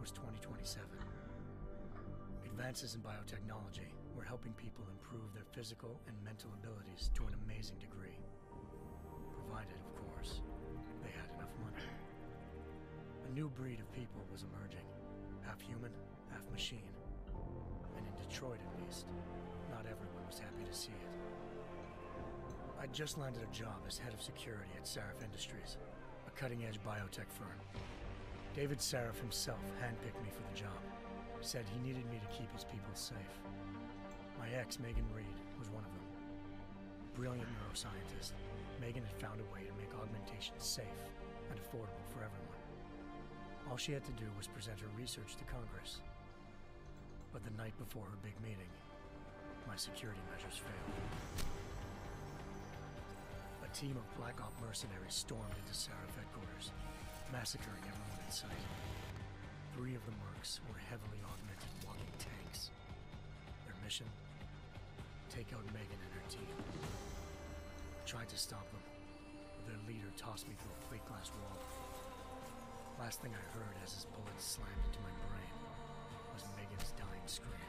was 2027. Advances in biotechnology were helping people improve their physical and mental abilities to an amazing degree. Provided, of course, they had enough money. A new breed of people was emerging, half human, half machine. And in Detroit, at least, not everyone was happy to see it. I'd just landed a job as head of security at Sarif Industries, a cutting-edge biotech firm. David Sarif himself handpicked me for the job, said he needed me to keep his people safe. My ex, Megan Reed, was one of them. Brilliant neuroscientist, Megan had found a way to make augmentation safe and affordable for everyone. All she had to do was present her research to Congress. But the night before her big meeting, my security measures failed. A team of Black Op mercenaries stormed into Sarif headquarters, massacring everyone in sight. 3 of the mercs were heavily augmented walking tanks. Their mission? Take out Megan and her team. I tried to stop them, but their leader tossed me through a plate glass wall. Last thing I heard as his bullets slammed into my brain was Megan's dying scream.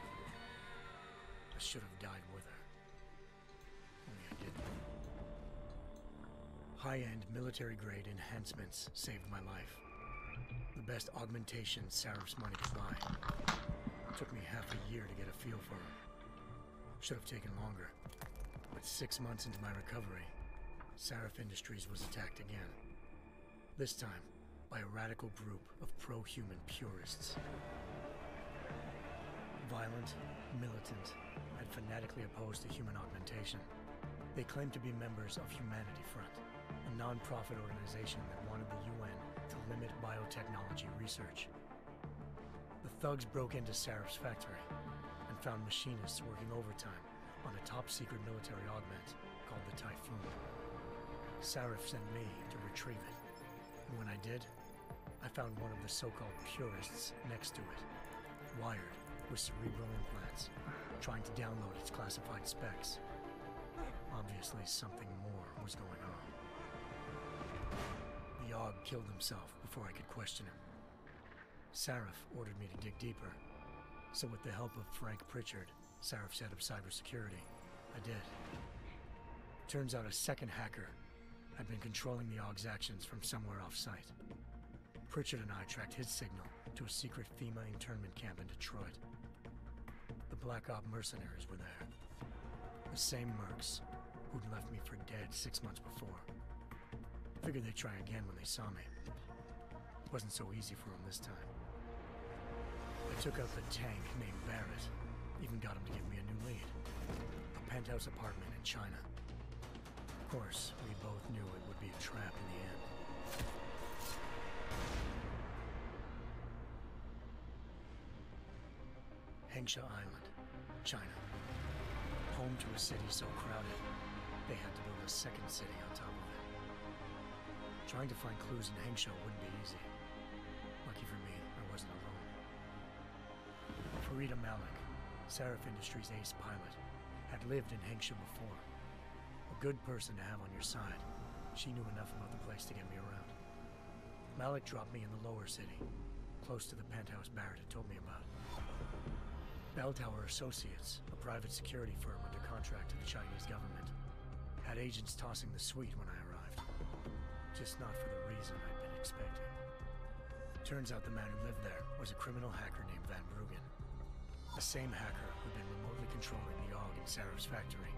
I should have died with her. Only I didn't. High-end military-grade enhancements saved my life. The best augmentation Sarif's money could buy. It took me half a year to get a feel for her. Should have taken longer. But 6 months into my recovery, Sarif Industries was attacked again. This time, by a radical group of pro-human purists. Violent, militant, and fanatically opposed to human augmentation. They claimed to be members of Humanity Front, a non-profit organization that wanted the UN to limit biotechnology research. The thugs broke into Sarif's factory and found machinists working overtime on a top-secret military augment called the Typhoon. Sarif sent me to retrieve it. And when I did, I found one of the so-called purists next to it, wired with cerebral implants, trying to download its classified specs. Obviously, something more was going on. The AUG killed himself before I could question him. Sarif ordered me to dig deeper, so with the help of Frank Pritchard, Sarif's head of cybersecurity, I did. Turns out a second hacker had been controlling the AUG's actions from somewhere off-site. Pritchard and I tracked his signal to a secret FEMA internment camp in Detroit. The Black Op mercenaries were there. The same mercs who'd left me for dead 6 months before. Figured they'd try again when they saw me. It wasn't so easy for them this time. I took out the tank named Barrett, even got him to give me a new lead. A penthouse apartment in China. Of course, we both knew it would be a trap in the end. Hengsha Island, China. Home to a city so crowded, they had to build a second city on top of it. Trying to find clues in Hengsha wouldn't be easy. Lucky for me, I wasn't alone. Farida Malik, Sarif Industries' ace pilot, had lived in Hengsha before. A good person to have on your side. She knew enough about the place to get me around. Malik dropped me in the lower city, close to the penthouse Barrett had told me about. Bell Tower Associates, a private security firm under contract to the Chinese government, had agents tossing the suite when I arrived. Just not for the reason I'd been expecting. Turns out the man who lived there was a criminal hacker named Van Bruggen. The same hacker who'd been remotely controlling the AUG in Sarif's factory.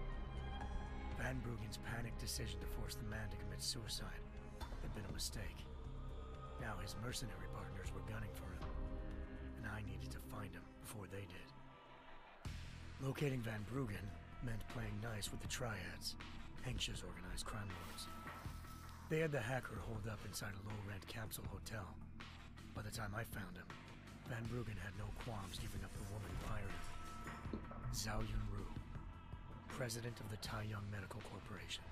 Van Bruggen's panicked decision to force the man to commit suicide had been a mistake. Now his mercenary partners were gunning for him, and I needed to find him before they did. Locating Van Bruggen meant playing nice with the Triads, Hengsha's organized crime lords. They had the hacker holed up inside a low-rent capsule hotel. By the time I found him, Van Bruggen had no qualms giving up the woman who hired him. Zhao Yunru, president of the Taiyang Medical Corporation.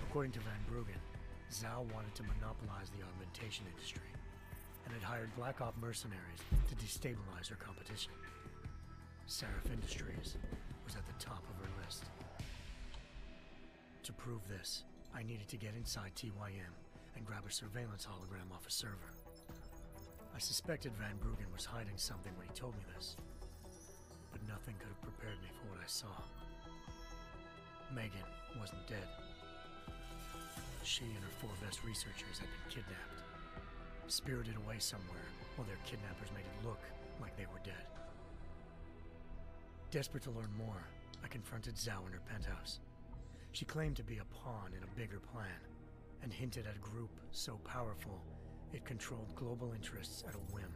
According to Van Bruggen, Zhao wanted to monopolize the augmentation industry and had hired Black Op mercenaries to destabilize her competition. Sarif Industries was at the top of her list. To prove this, I needed to get inside TYM and grab a surveillance hologram off a server. I suspected Van Bruggen was hiding something when he told me this, but nothing could have prepared me for what I saw. Megan wasn't dead. She and her 4 best researchers had been kidnapped, spirited away somewhere while their kidnappers made it look like they were dead. Desperate to learn more, I confronted Zhao in her penthouse. She claimed to be a pawn in a bigger plan, and hinted at a group so powerful it controlled global interests at a whim.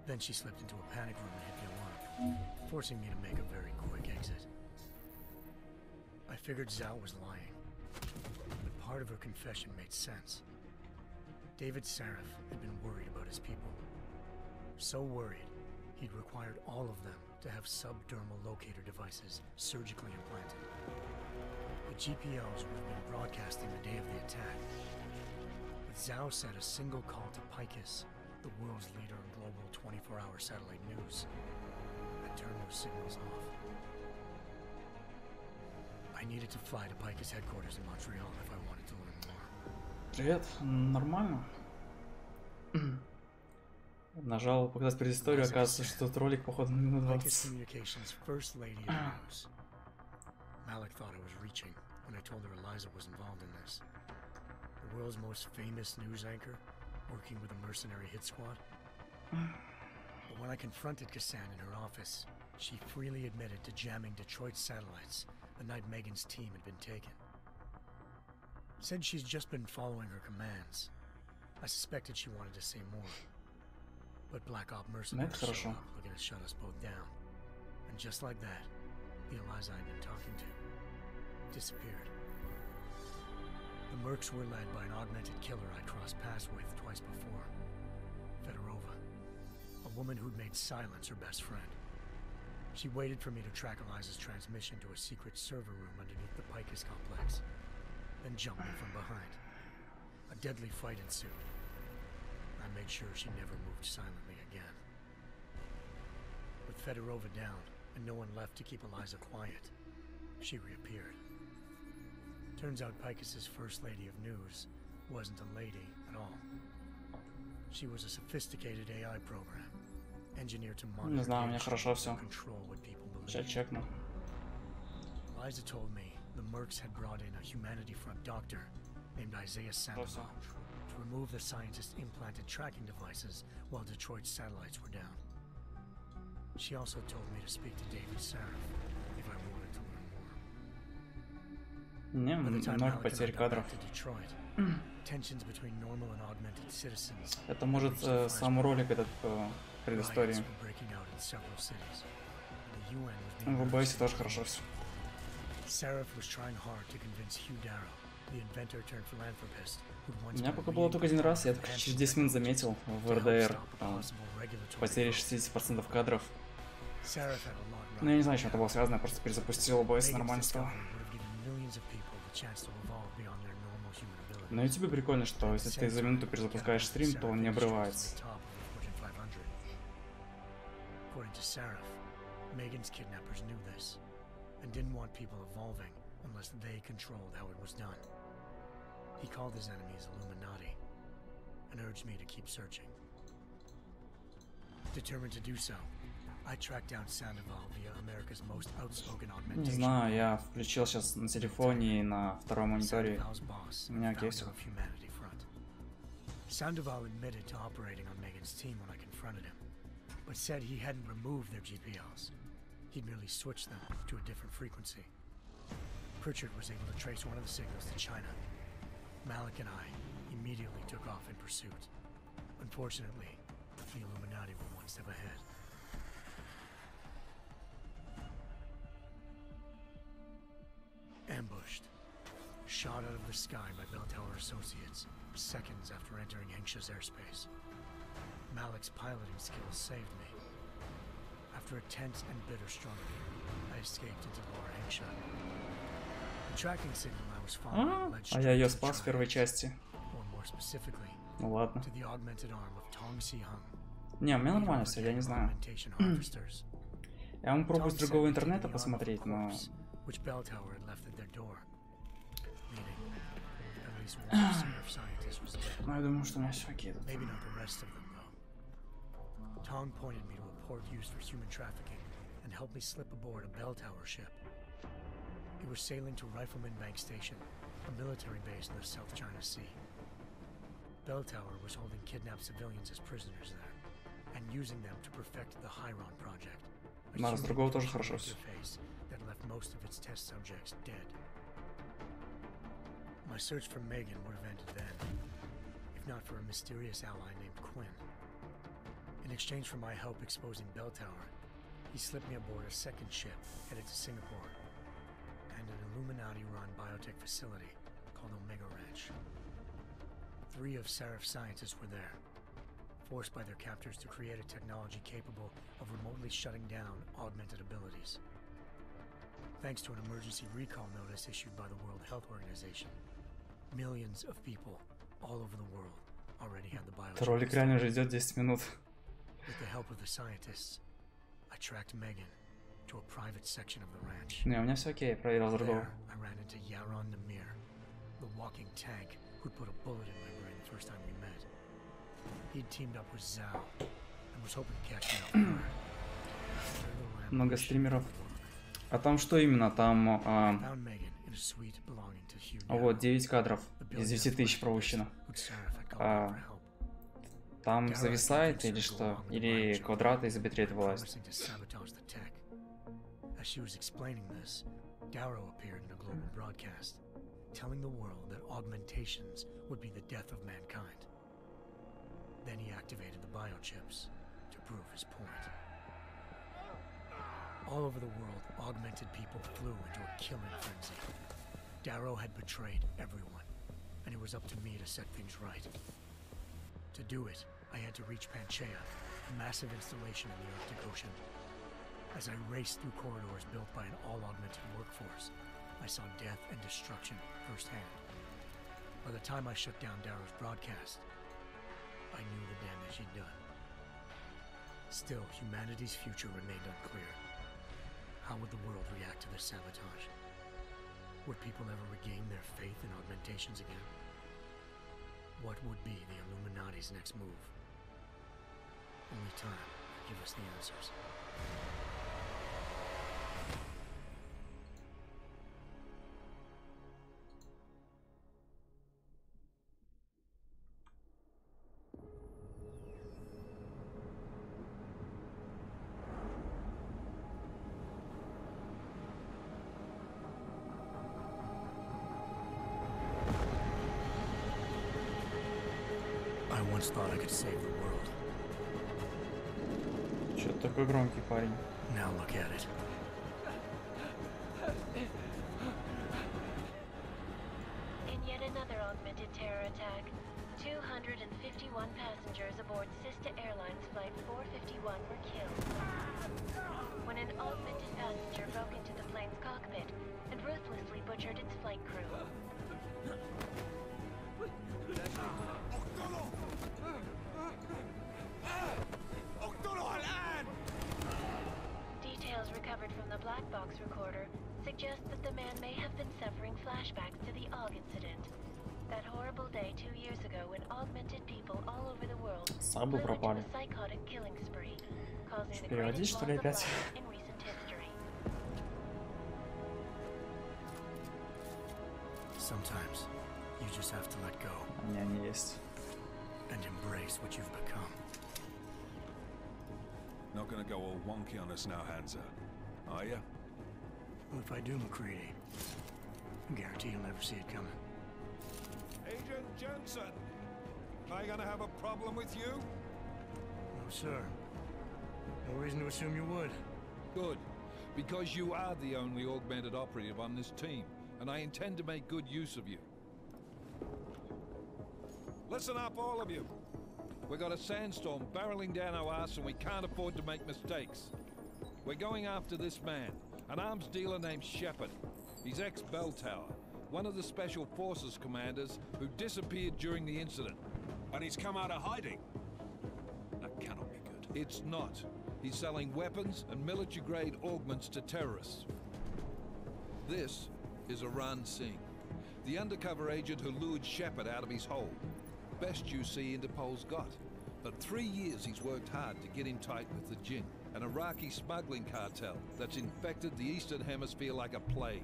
Then she slipped into a panic room and hit the alarm, forcing me to make a very quick exit. I figured Zhao was lying, but part of her confession made sense. David Sarif had been worried about his people. So worried, he'd required all of them to have subdermal locator devices surgically implanted. The GPLs would have been broadcasting the day of the attack. But Zhao said a single call to Picus, the world's leader in global 24-hour satellite news, had turned those signals off. I needed to fly to Picus headquarters in Montreal if I wanted to learn more. Привет, нормально. Нажал показать предысторию, оказывается, что этот ролик, походу, на минут 20. Malik thought I was reaching when I told her Eliza was involved in this. The world's most famous news anchor, working with a mercenary hit squad. But when I confronted Kassan in her office, she freely admitted to jamming Detroit satellites the night Megan's team had been taken. Said she's just been following her commands. I suspected she wanted to say more. But Black Op mercenaries showed up looking to shut us both down. And just like that, the Eliza I'd been talking to disappeared. The Mercs were led by an augmented killer I crossed paths with twice before, Fedorova, a woman who'd made silence her best friend. She waited for me to track Eliza's transmission to a secret server room underneath the Picus complex, then jumped me from behind. A deadly fight ensued. I made sure she never moved silently again. With Fedorova down, and no one left to keep Eliza quiet, she reappeared. Turns out Picus's first lady of news wasn't a lady at all. She was a sophisticated AI program, engineered to monitor and control what people believe. Eliza told me the Mercs had brought in a Humanity Front doctor named Isaiah Sandoval to remove the scientist's implanted tracking devices while Detroit's satellites were down. She also told me to speak to David Sarif if I wanted to learn more. By the time Malik and I got back to Detroit, tensions between normal and augmented citizens. Это может сам ролик этот предыстории. В ОБС тоже хорошо все. Sarif was trying hard to convince Hugh Darrow, the inventor turned philanthropist, who'd once У меня пока было только один раз, я только через 10 минут заметил в РДР потери 60% кадров. Ну я не знаю, чем это было связано, я просто перезапустил ОБС, нормально стало. На YouTube прикольно, что если ты за минуту перезапускаешь стрим, то он не обрывается. And didn't want people evolving unless they controlled how it was done. He called his enemies Illuminati and urged me to keep searching. Determined to do so, I tracked down Sandoval via America's most outspoken augmentation. Не знаю, я включил сейчас на телефоне и на втором мониторе. У меня окей все. Sandoval admitted to operating on Megan's team when I confronted him, but said he hadn't removed their GPLs. He'd merely switched them to a different frequency. Pritchard was able to trace one of the signals to China. Malik and I immediately took off in pursuit. Unfortunately, the Illuminati were one step ahead. Ambushed. Shot out of the sky by Bell Tower Associates, seconds after entering Hengsha's airspace. Malik's piloting skills saved me. After a tense and bitter struggle, I escaped into Lower Hengsha. The tracking signal I was following led straight я ее спас в первой части. or more specifically, Ну ладно. to the augmented arm of Tong Si-hung. Не, у меня нормально все, я не знаю. Я могу пробовать с другого интернета посмотреть, но... Which Bell Tower had left at their door, meaning at least one Serif scientist was dead. Ну, я думаю, что у меня все окей тут. Maybe not the rest of them, though. Tong pointed me to a port used for human trafficking and helped me slip aboard a bell tower ship. It was sailing to Rifleman Bank Station, a military base in the South China Sea. Bell Tower was holding kidnapped civilians as prisoners there, and using them to perfect the Hyron project. Марс другого тоже хорошо. That left most of its test subjects dead. My search for Megan would have ended then, if not for a mysterious ally named Quinn. In exchange for my help exposing Bell Tower, he slipped me aboard a second ship headed to Singapore and an Illuminati-run biotech facility called Omega Ranch. 3 of Seraph's scientists were there, forced by their captors to create a technology capable of remotely shutting down augmented abilities. Thanks to an emergency recall notice issued by the World Health Organization, millions of people all over the world already had the biotech. Ролик реально уже идет 10 минут. With the help of the scientists, I tracked Megan to a private section of the ranch. Не, у меня все окей, проверил другого. I ran into Yaron Namir, the walking tank who'd put a bullet in my brain the first time we met. He'd teamed up with Zhao and was hoping to catch me off guard. Много стримеров. А там что именно? Там... вот, 9 кадров из 10 тысяч пропущено. Там зависает или что? Или квадраты из битрейта вылазят? Telling the world that augmentations would be the death of mankind. Then he activated the biochips to prove his point. All over the world, augmented people flew into a killing frenzy. Darrow had betrayed everyone, and it was up to me to set things right. To do it, I had to reach Panchaea, a massive installation in the Arctic Ocean. As I raced through corridors built by an all-augmented workforce, I saw death and destruction firsthand. By the time I shut down Darrow's broadcast, I knew the damage he'd done. Still, humanity's future remained unclear. How would the world react to this sabotage? Would people ever regain their faith in augmentations again? What would be the Illuminati's next move? Only time will give us the answers. I once thought I could save the world. Чё-то такой громкий парень. Now look at it. In yet another augmented terror attack, 251 passengers aboard Sister Airlines Flight 451 were killed. When an augmented passenger broke into the plane's cockpit and ruthlessly butchered its flight crew. Details recovered from the black box recorder suggest that the man may have been suffering flashbacks to the AUG incident. That horrible day 2 years ago when augmented people all over the world Сабы пропали. a psychotic killing spree, causing the Переводить, greatest что ли, loss of опять? life in recent history. Sometimes you just have to let go. Они есть. And embrace what you've become. Not gonna go all wonky on us now, Hansa, are you? Well, if I do, McCready, I guarantee you'll never see it coming. Agent Jensen, am I gonna have a problem with you? No, sir. No reason to assume you would. Good, because you are the only augmented operative on this team, and I intend to make good use of you. Listen up, all of you. We got a sandstorm barreling down our ass and we can't afford to make mistakes. We're going after this man, an arms dealer named Shepard. He's ex-Bell Tower, one of the Special Forces commanders who disappeared during the incident. And he's come out of hiding. That cannot be good. It's not. He's selling weapons and military-grade augments to terrorists. This is Aran Singh, the undercover agent who lured Shepard out of his hole. Best you see Interpol's got. For 3 years he's worked hard to get in tight with the Jinn, an Iraqi smuggling cartel that's infected the Eastern Hemisphere like a plague.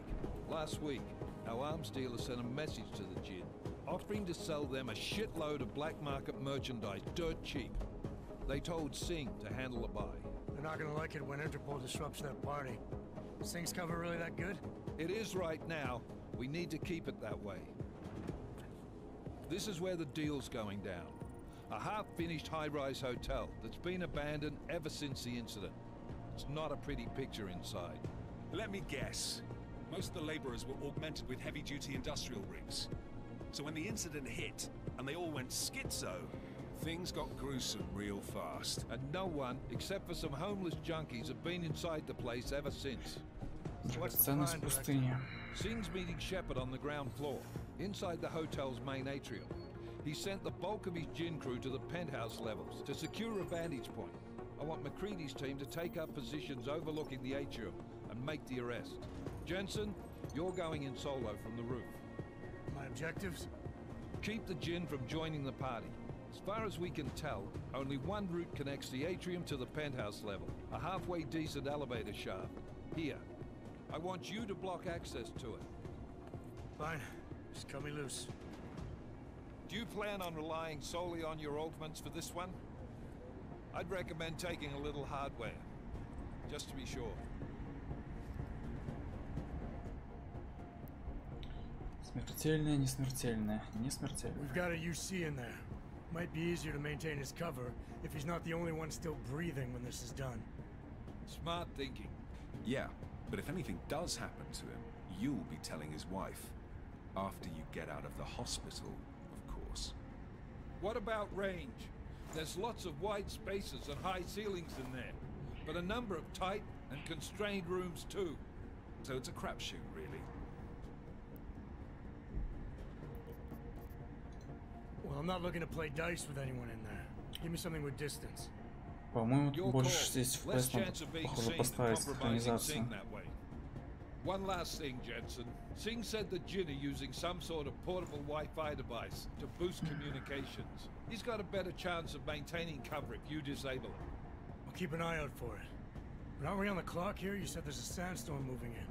Last week, our arms dealer sent a message to the Jinn, offering to sell them a shitload of black market merchandise dirt cheap. They told Singh to handle the buy. They're not gonna like it when Interpol disrupts their party. Sing's cover really that good? It is right now. We need to keep it that way. This is where the deal's going down. A half-finished high-rise hotel that's been abandoned ever since the incident. It's not a pretty picture inside. Let me guess. Most of the laborers were augmented with heavy-duty industrial rigs. So when the incident hit, and they all went schizo, things got gruesome real fast. And no one, except for some homeless junkies, have been inside the place ever since. Драгоценность пустыни. Sing's meeting Shepard on the ground floor, inside the hotel's main atrium. He sent the bulk of his Jinn crew to the penthouse levels to secure a vantage point. I want McCready's team to take up positions overlooking the atrium and make the arrest. Jensen, you're going in solo from the roof. My objectives? Keep the Jinn from joining the party. As far as we can tell, only one route connects the atrium to the penthouse level, a halfway decent elevator shaft. Here. I want you to block access to it. Fine. Just cut me loose. Do you plan on relying solely on your augments for this one? I'd recommend taking a little hardware, just to be sure. Смертельное, не смертельное, не смертельное. We've got a UC in there. Might be easier to maintain his cover if he's not the only one still breathing when this is done. Smart thinking. Yeah, but if anything does happen to him, you'll be telling his wife. After you get out of the hospital, of course. What about range? There's lots of wide spaces and high ceilings in there, but a number of tight and constrained rooms too. So it's a crapshoot, really. Well, I'm not looking to play dice with anyone in there. Give me something with distance. По-моему, больше здесь в PS надо, походу, поставить синхронизацию. One last thing, Jensen. Singh said the Jinn are using some sort of portable Wi-Fi device to boost communications. He's got a better chance of maintaining cover if you disable it. I'll keep an eye out for it. But aren't we on the clock here? You said there's a sandstorm moving in.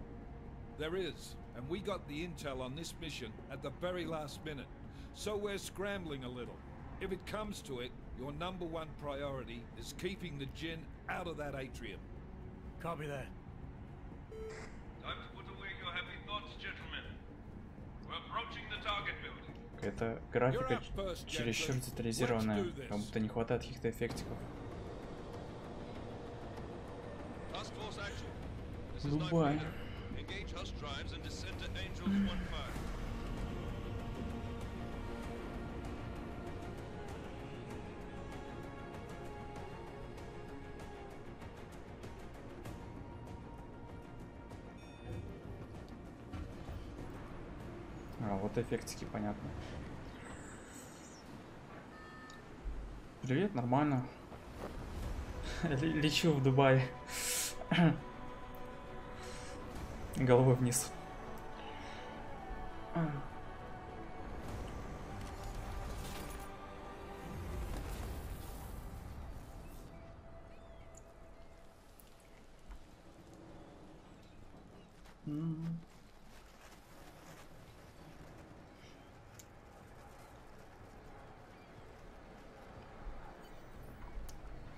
There is, and we got the intel on this mission at the very last minute. So we're scrambling a little. If it comes to it, your #1 priority is keeping the Jinn out of that atrium. Copy that. Time to put away your heavy thoughts, gentlemen. We're approaching the target building. Какая-то графика чересчур детализированная, как будто не хватает каких-то эффектиков. Дубай. А, вот эффектики, понятно. Привет, нормально. Лечу в Дубай. Головой вниз.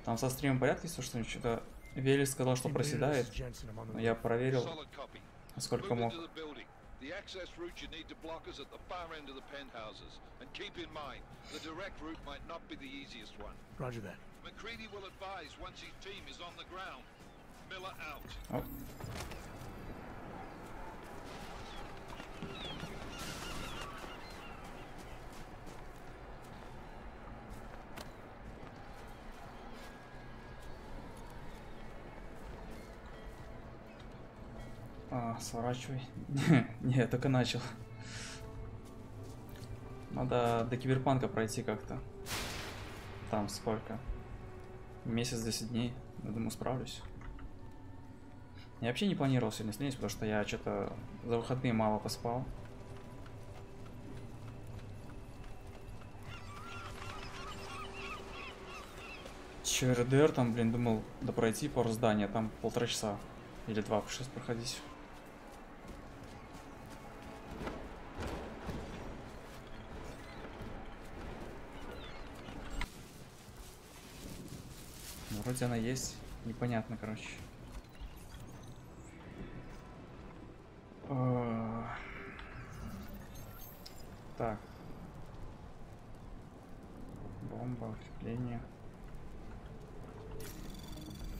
Там со стримом в порядке, если что, что-то Вели сказал, что проседает, но я проверил, сколько мог. Оп. Сворачивай. Не, я только начал. Надо до Киберпанка пройти как-то. Там сколько? Месяц, 10 дней. Я думаю, справлюсь. Я вообще не планировал сегодня снять, потому что я что-то за выходные мало поспал. Че, РДР там, блин, думал допройти пару зданий, а там 1,5 часа. Или 2 пришлось проходить. Ну, вроде она есть. Непонятно, короче. Так. Бомба, укрепление.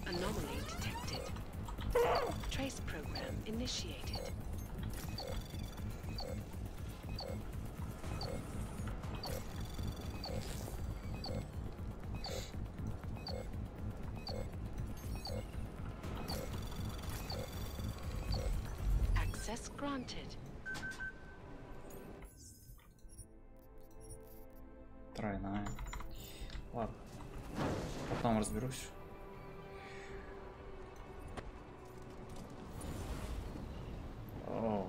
Anomaly detected. Trace program initiated. Access granted. Тройная. Ладно. Потом разберусь. О.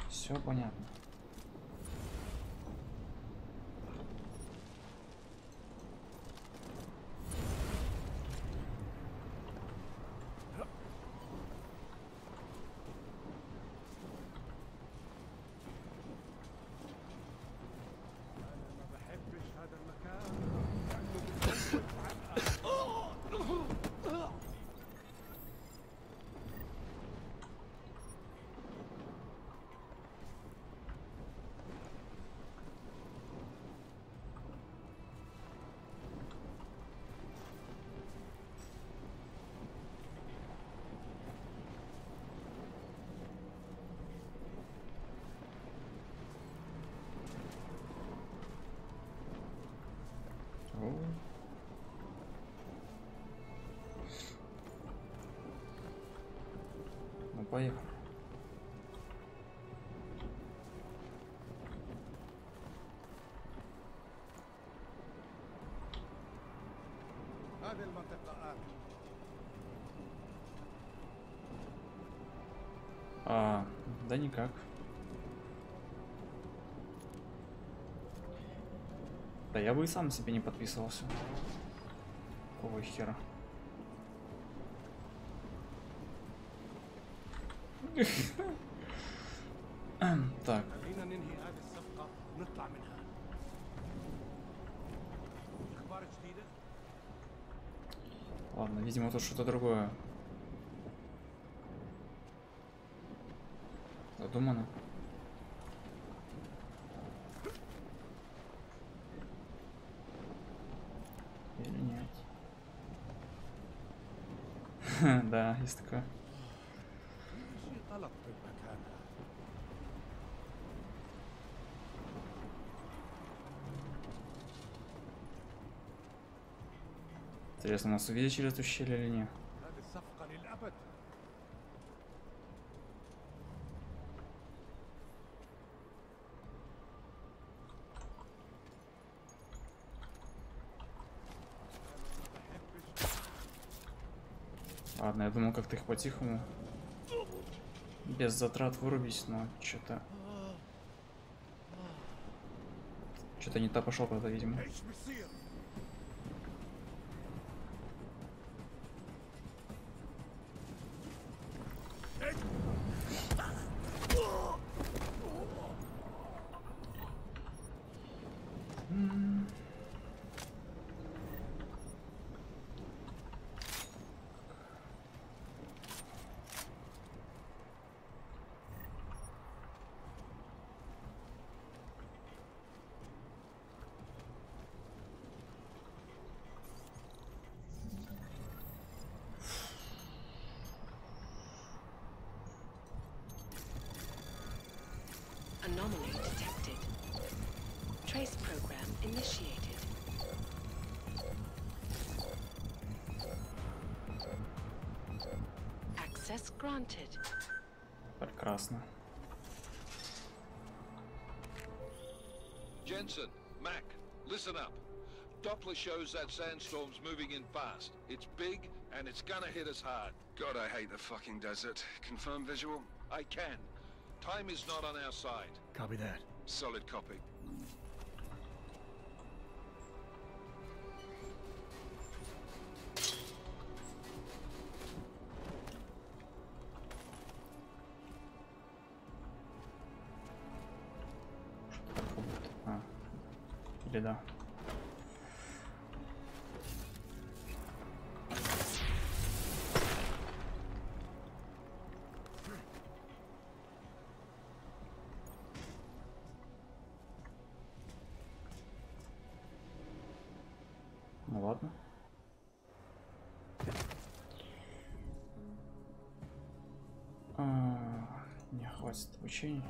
Все понятно. Ну, поехали. هذه المنطقة آمنة. Да никак. Да я бы и сам себе не подписывался. Какого хера? Так. خلينا ننهي هذه الصفقة ونطلع منها. أخبار جديدة؟ Ладно, видимо, тут что-то другое. Задумано. Или нет? Да, есть такое. شيء غلط بالمكان هذا. Интересно, нас увидят через эту щель или нет? هذه الصفقة للأبد. Ладно, я думал как-то их по-тихому, без затрат вырубить, но что-то не то пошел куда-то, видимо. إيش بيصير؟ Anomaly detected. Trace program initiated. Access granted. Прекрасно. Jensen, Mac, listen up. Doppler shows that sandstorm's moving in fast. It's big, and it's gonna hit us hard. God, I hate the fucking desert. Confirm visual? I can. Time is not on our side. Copy that. Solid copy. Или да. Ну ладно. Не хватит обучения.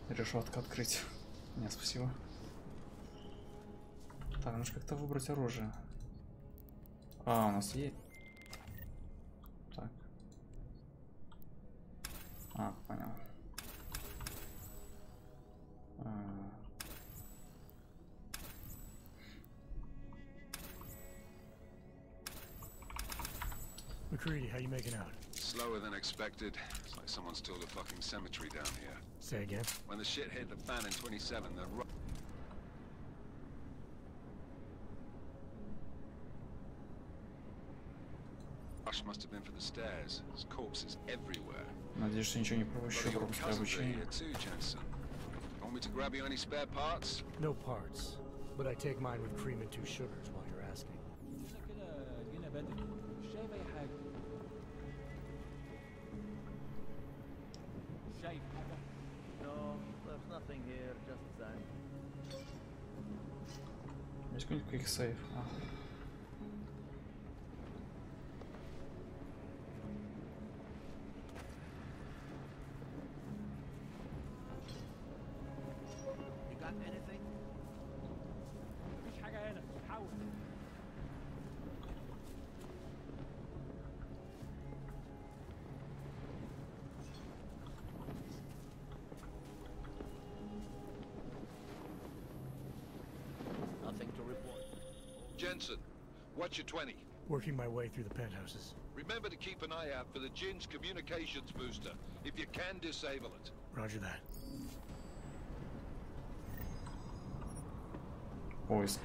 Решетка открыть. Нет, спасибо. Так, нужно как-то выбрать оружие. А, у нас есть. Так. А, понял. McCready, how you making out? Slower than expected. It's like someone's tilled a fucking cemetery down here. Say again? When the shit hit the fan in 27, the rush must have been for the stairs. There's corpses everywhere. Надеюсь, что ничего не пропущу, пропускаю обучение. Want me to grab you any spare parts? No parts, but I take mine with cream and 2 sugars while you're asking. No, there's nothing here, just sand. Есть какой-нибудь quick save? You got anything? Nothing to report. Jensen, what's your 20? Working my way through the penthouses. Remember to keep an eye out for the Jin's communications booster. If you can, disable it. Roger that. Поиск.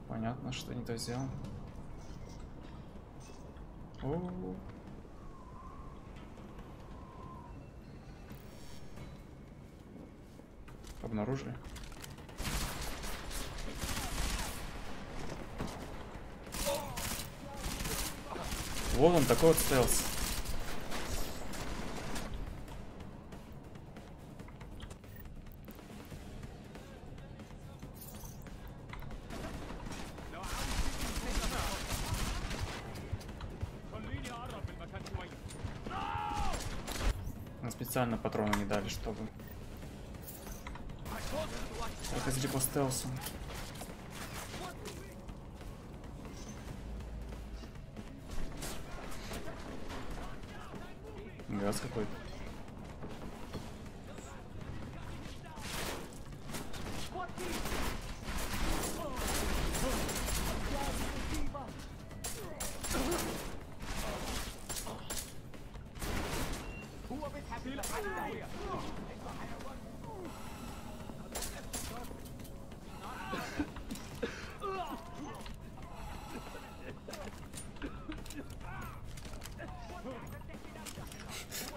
Понятно, что не то сделал. О-о-о. Обнаружили. Вот он, такой вот стелс. Нам специально патроны не дали, чтобы... Так, если по стелсу. Газ какой-то.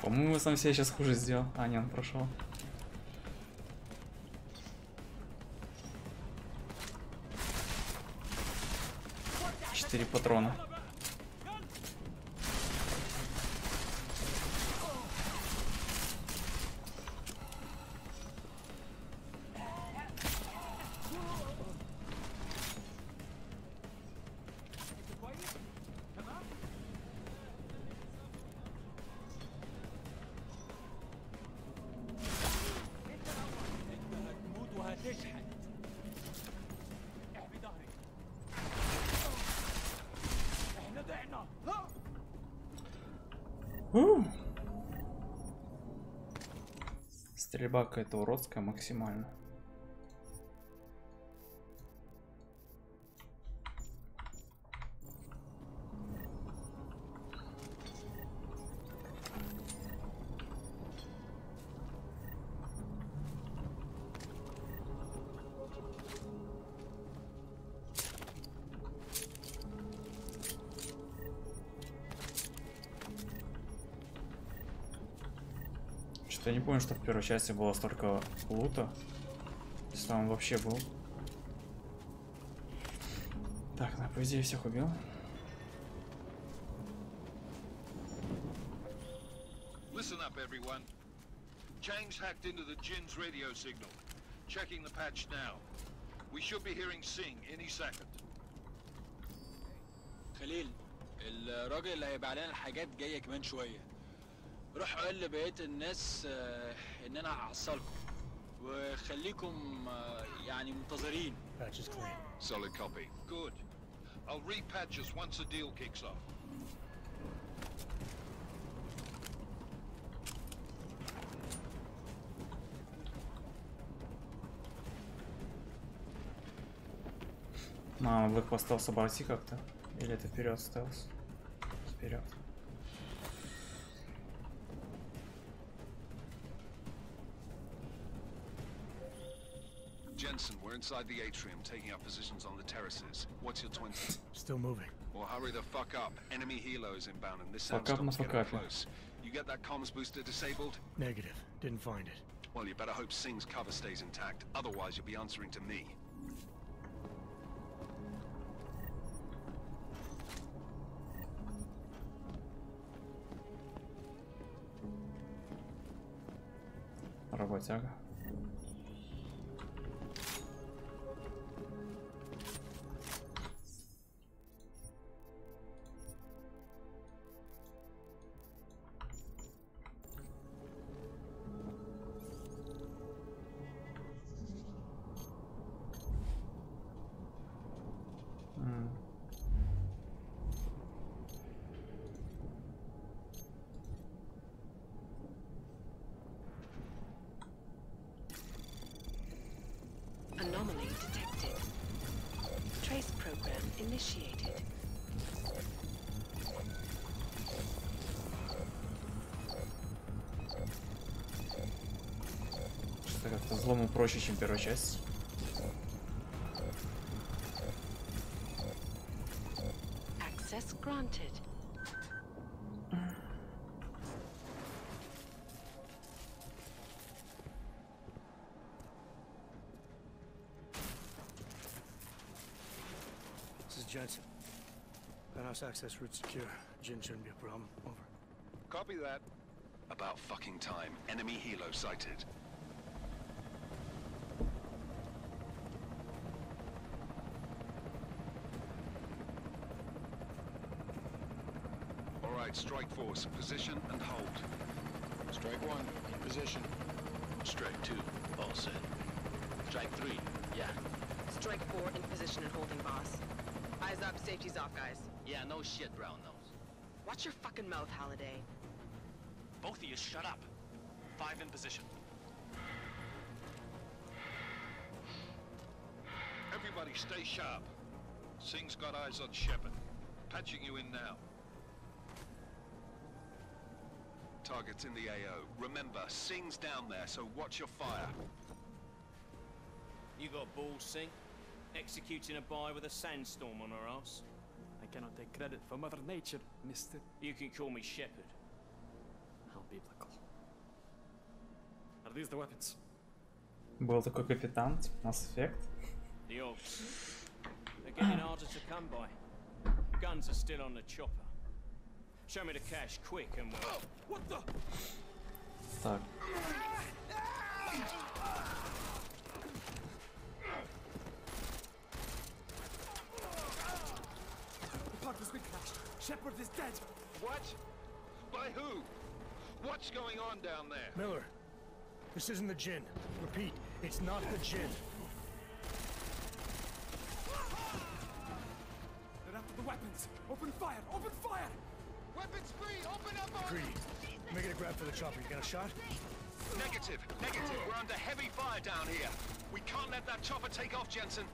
По-моему, сам себе сейчас хуже сделал. А, не, он прошел. Четыре патрона. Стрельба какая-то уродская максимально. Я не помню, что в первой части было столько лута. Если там он вообще был. Так, ну, по идее, всех убил. Listen up, everyone. Change hacked into the Jin's radio signal. Checking the patch now. We should be hearing Sing any second. خليل، الراجل اللي هيبيع لنا الحاجات جايه كمان شويه. روح قول لبقية الناس ان انا هعصلكم وخليكم يعني منتظرين. Patch is clean. Solid copy. Good. I'll repatch us once the deal kicks off. Надо их по стелсу обойти как-то. Или это вперед стелс? Вперед. Jensen, we're inside the atrium, taking up positions on the terraces. What's your 20? Still moving. Well, hurry the fuck up. Enemy helos inbound and this Fuck up sandstorm's na getting fuck up. close. You get that comms booster disabled? Negative. Didn't find it. Well, you better hope Sing's cover stays intact. Otherwise, you'll be answering to me. Работяга. Anomaly detected. Trace program initiated. Что-то как-то взлому проще, чем первая часть. Access granted. Jensen. Penthouse access route secure. Jin shouldn't be a problem. Over. Copy that. About fucking time. Enemy helo sighted. All right, strike force. Position and hold. Strike 1, in position. Strike 2, all set. Strike 3, yeah. Strike 4, in position and holding, boss. Eyes up, safety's off, guys. Yeah, no shit, brown nose. Watch your fucking mouth, Halliday. Both of you shut up. 5 in position. Everybody stay sharp. Singh's got eyes on Shepard. Patching you in now. Target's in the AO. Remember, Singh's down there, so watch your fire. You got balls, Singh? Executing a buy with a sandstorm on our ass? I cannot take credit for Mother Nature, mister. You can call me Shepard. How biblical. Are these the weapons? Был такой капитан, Mass Effect. The odds. They're getting harder to come by. Guns are still on the chopper. Show me the cash quick and we'll... What the? Так. The part was we crashed. Shepard is dead. What? By who? What's going on down there? Miller, this isn't the Jinn. Repeat, it's not the Jinn. They're after the weapons. Open fire! Open fire! Weapons free! Open up on Greedy. Making a grab for the chopper. You got a shot? Negative. Negative. We're under heavy fire down here. We can't let that chopper take off, Jensen.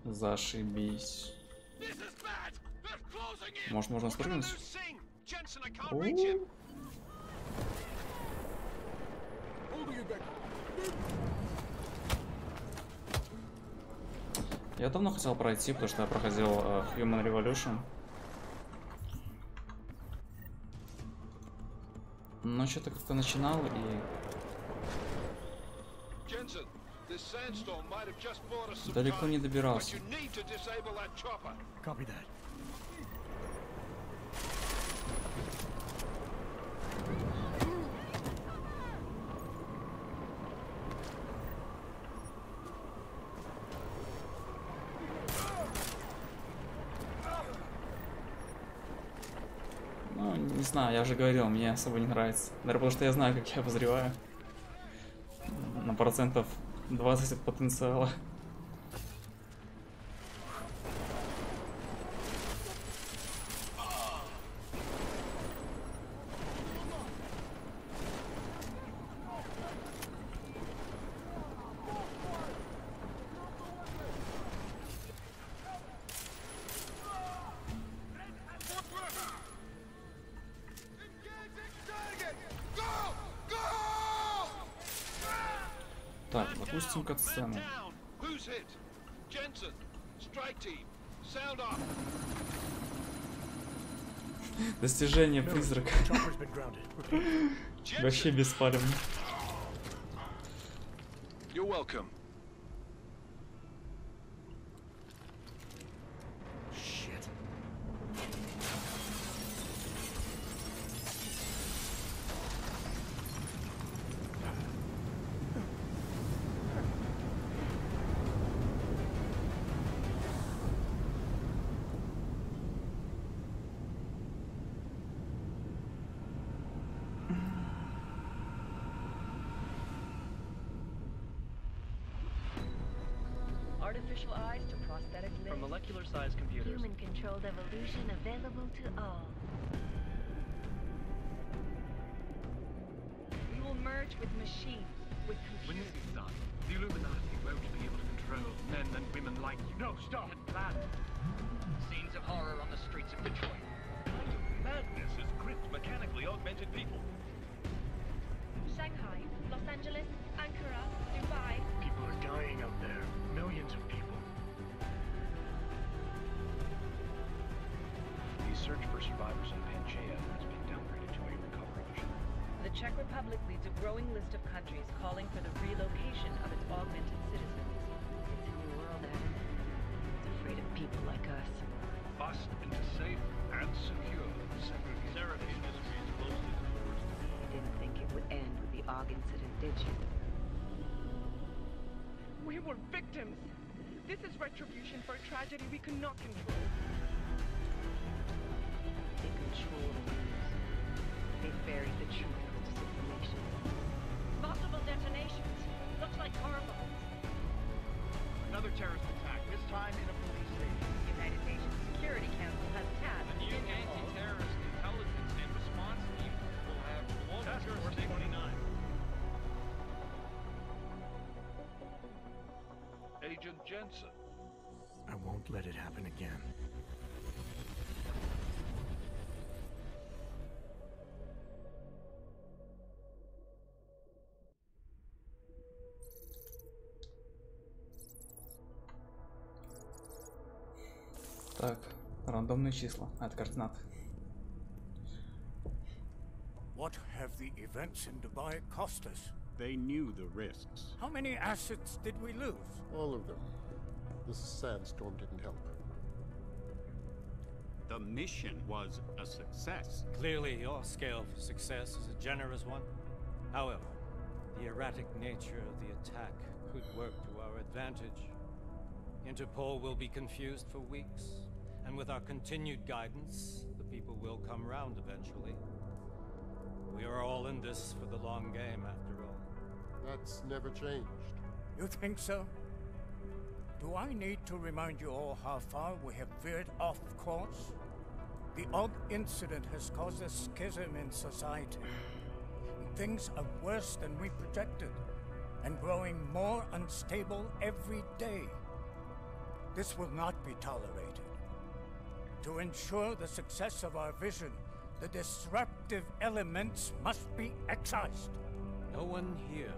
Зашибись. This is bad. They're closing in. Может, можно спрыгнуть? Jensen, I can't reach him. Я давно хотел пройти, потому что я проходил Human Revolution. Но что-то как-то начинал и... далеко не добирался. Copy that. Ну, не знаю, я уже говорил, мне особо не нравится. Наверное, потому что я знаю, как я обозреваю. На процентов 20 от потенциала. Так, допустим, катсцену. Достижение призрака. Вообще беспалевно. You're welcome. Artificial eyes to prosthetic limbs. From molecular-sized computers. Human-controlled evolution available to all. We will merge with machines, with When computers. this is done, the Illuminati won't be able to control men and women like you. No, stop! And plan. Scenes of horror on the streets of Detroit. Madness has gripped mechanically augmented people. Shanghai, Los Angeles, Ankara, Dubai. People are dying out there. Millions of people. The search for survivors in Pangaea has been downgraded to a recovery mission. The Czech Republic leads a growing list of countries calling for the relocation of its augmented citizens. It's a new world, Adam. It's afraid of people like us. Bust into safe and secure Seraph Industries closely towards the You didn't think it would end with the AUG incident, did you? We were victims. This is retribution for a tragedy we cannot control. They control the news. They buried the truth of this information. Multiple detonations. Looks like car bombs. Another terrorist attack, this time in a police station. United Nations Security Council has tasked The new anti-terrorist intelligence and response team will have global jurisdiction. 29. Agent Jensen. I won't let it happen again. Так, рандомные числа от координат. What have the events in Dubai cost us? They knew the risks. How many assets did we lose? All of them. This sandstorm didn't help. The mission was a success. Clearly, your scale for success is a generous one. However, the erratic nature of the attack could work to our advantage. Interpol will be confused for weeks, and with our continued guidance, the people will come round eventually. We are all in this for the long game, after all. That's never changed. You think so? Do I need to remind you all how far we have veered off course? The odd incident has caused a schism in society. Things are worse than we projected, and growing more unstable every day. This will not be tolerated. To ensure the success of our vision, the disruptive elements must be excised. No one here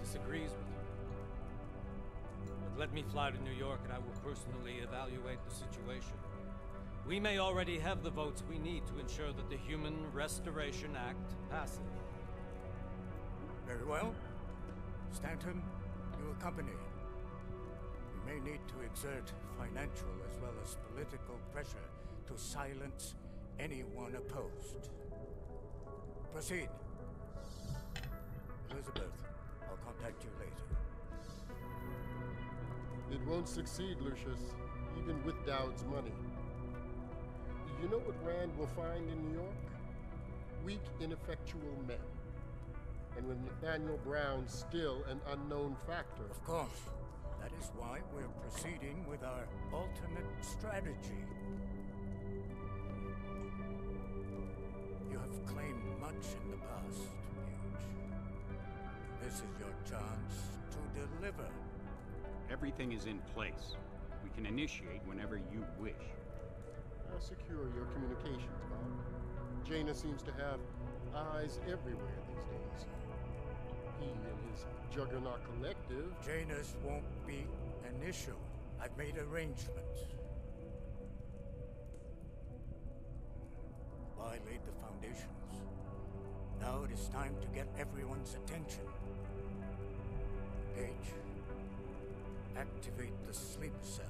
disagrees with you. But let me fly to New York and I will personally evaluate the situation. We may already have the votes we need to ensure that the Human Restoration Act passes. Very well. Stanton, you accompany. We may need to exert financial as well as political pressure to silence anyone opposed. Proceed. Elizabeth, I'll contact you later. It won't succeed, Lucius, even with Dowd's money. You know what Rand will find in New York? Weak, ineffectual men. And with Nathaniel Brown still an unknown factor. Of course. That is why we're proceeding with our alternate strategy. You have claimed much in the past, Huge. This is your chance to deliver. Everything is in place. We can initiate whenever you wish. I'll secure your communications, Bob. Jaina seems to have eyes everywhere these days. He and his Juggernaut Collective... Jaina's won't be an issue. I've made arrangements. I laid the foundations. Now it is time to get everyone's attention. Paige, activate the sleep cell.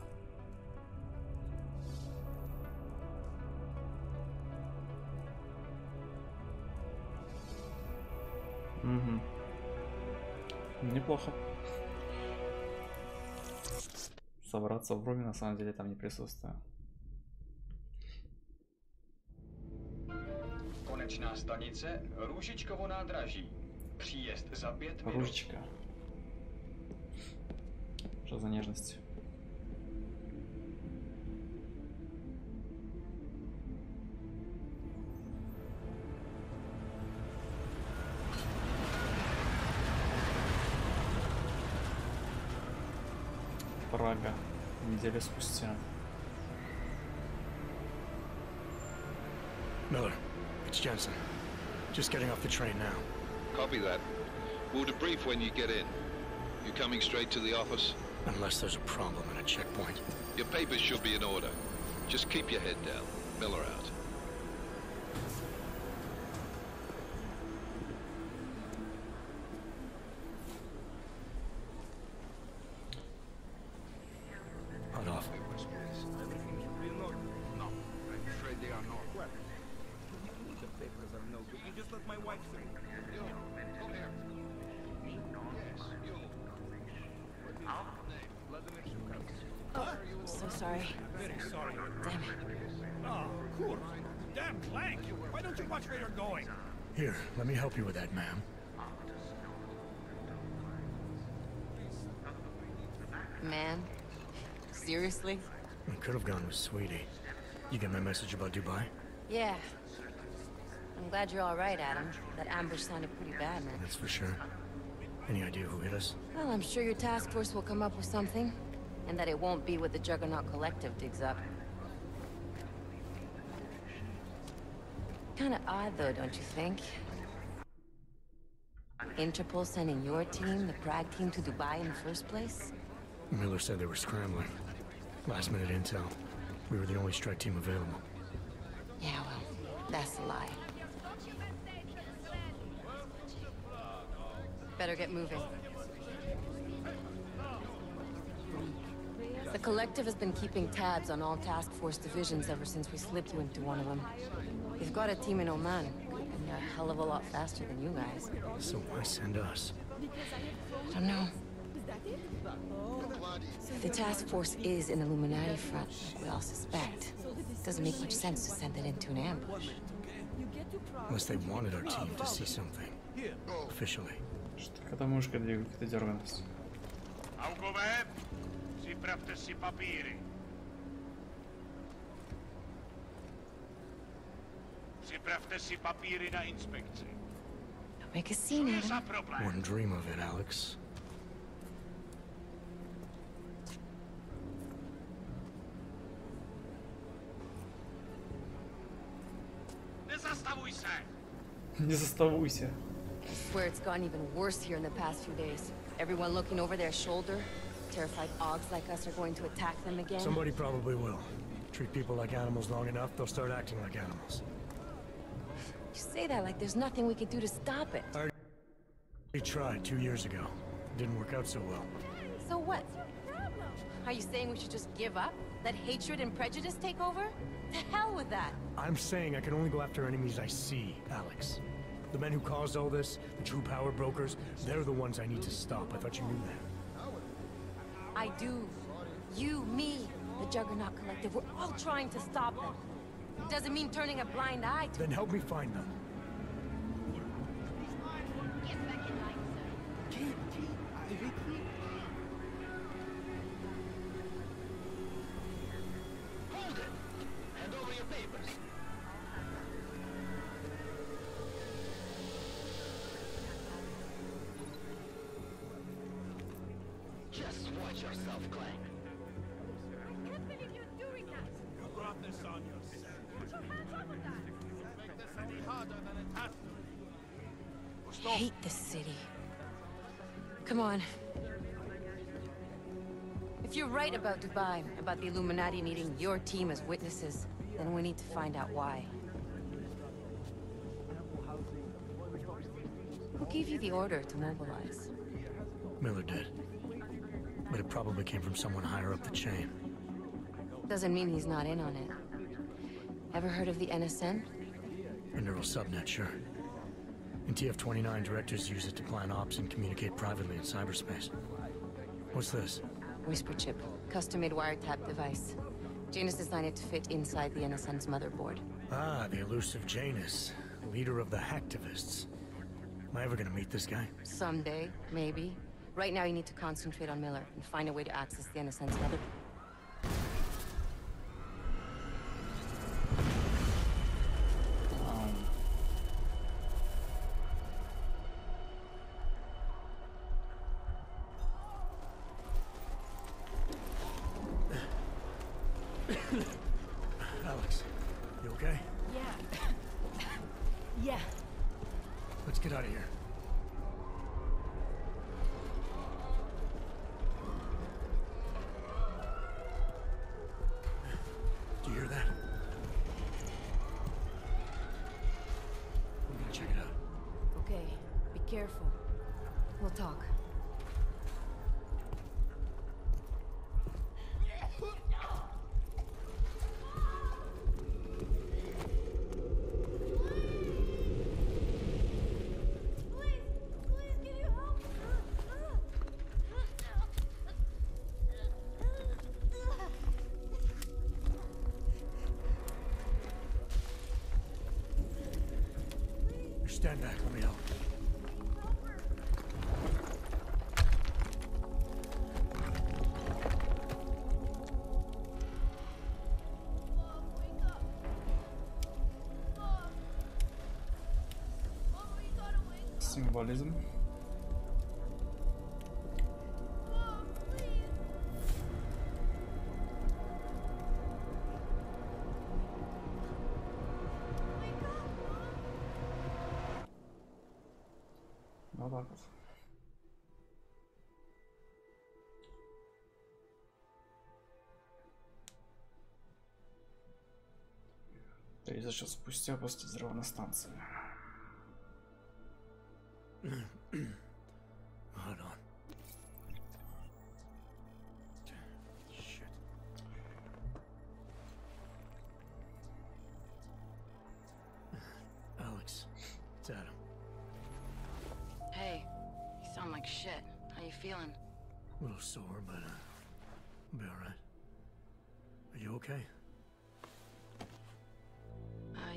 Угу. Неплохо. Собраться в роме на самом деле там не присутствую. Konečná stanice Růžičkovo nádraží. Příjezd za 5 minut. Ружечка. Что за нежность? Прага. Неделю спустя. Miller, it's Jensen. Just getting off the train now. Copy that. We'll debrief when you get in. You coming straight to the office? Unless there's a problem at a checkpoint. Your papers should be in order. Just keep your head down. Miller out. Hold off. Everything should be in order. No, I'm afraid they are not. What? The papers are no good. You just let my wife through. Yo, come here. Yes, you. Oh, so sorry. Very sorry. Damn it. Oh, cool. Damn Clank, why don't you watch where you're going? Here, let me help you with that, ma'am. Man? Seriously? I could have gone with Sweetie. You get my message about Dubai? Yeah. I'm glad you're all right, Adam. That ambush sounded pretty bad, man. That's for sure. Any idea who hit us? Well, I'm sure your task force will come up with something. And that it won't be what the Juggernaut Collective digs up. Kinda odd, though, don't you think? Interpol sending your team, the Prague team, to Dubai in the first place? Miller said they were scrambling. Last-minute intel. We were the only strike team available. Yeah, well, that's a lie. Better get moving. The Collective has been keeping tabs on all task force divisions ever since we slipped you into one of them. They've got a team in Oman, and they're a hell of a lot faster than you guys. So why send us? I don't know. If the task force is an Illuminati front, like we all suspect, it doesn't make much sense to send it into an ambush. Unless they wanted our team to see something. Officially. Что-то мышка двигает, дерганость. Připravte si papíry. Připravte si papíry na inspekci. Don't make a scene, Adam. Wouldn't dream of it, Alex. Nezastavuj se. Не заставуйся. I swear it's gotten even worse here in the past few days. Everyone looking over their shoulder. Terrified Augs like us are going to attack them again. Somebody probably will. Treat people like animals long enough, they'll start acting like animals. You say that like there's nothing we could do to stop it. We tried 2 years ago. Didn't work out so well. So what? Are you saying we should just give up? Let hatred and prejudice take over? To hell with that! I'm saying I can only go after enemies I see, Alex. The men who caused all this, the true power brokers, they're the ones I need to stop. I thought you knew that. I do. You, me, the Juggernaut Collective, we're all trying to stop them. It doesn't mean turning a blind eye to... Then help me find them. Hold it! Hand over your papers. Just watch yourself, Clank. I can't believe you're doing that! You brought this on yourself. Put your hands off of that! Make this any harder than it has to. I hate this city. Come on. If you're right about Dubai, about the Illuminati needing your team as witnesses, then we need to find out why. Who gave you the order to mobilize? Miller did. But it probably came from someone higher up the chain. Doesn't mean he's not in on it. Ever heard of the NSN? A neural subnet, sure. In TF-29, directors use it to plan ops and communicate privately in cyberspace. What's this? Whisper chip. Custom-made wiretap device. Janus designed it to fit inside the NSN's motherboard. Ah, the elusive Janus. Leader of the hacktivists. Am I ever gonna meet this guy? Someday, maybe. Right now you need to concentrate on Miller and find a way to access the NSN's motherboard. Alex, you okay? Yeah. Yeah. Let's get out of here. Do you hear that? I'm gonna check it out. Okay, be careful. We'll talk. Stand back, let me help. Символизм. Вот так вот. И за час спустя после взрыва на станции. Hold on. Shit. Alex, it's Adam. Hey, you sound like shit. How you feeling? A little sore, but I'll be alright. Are you okay?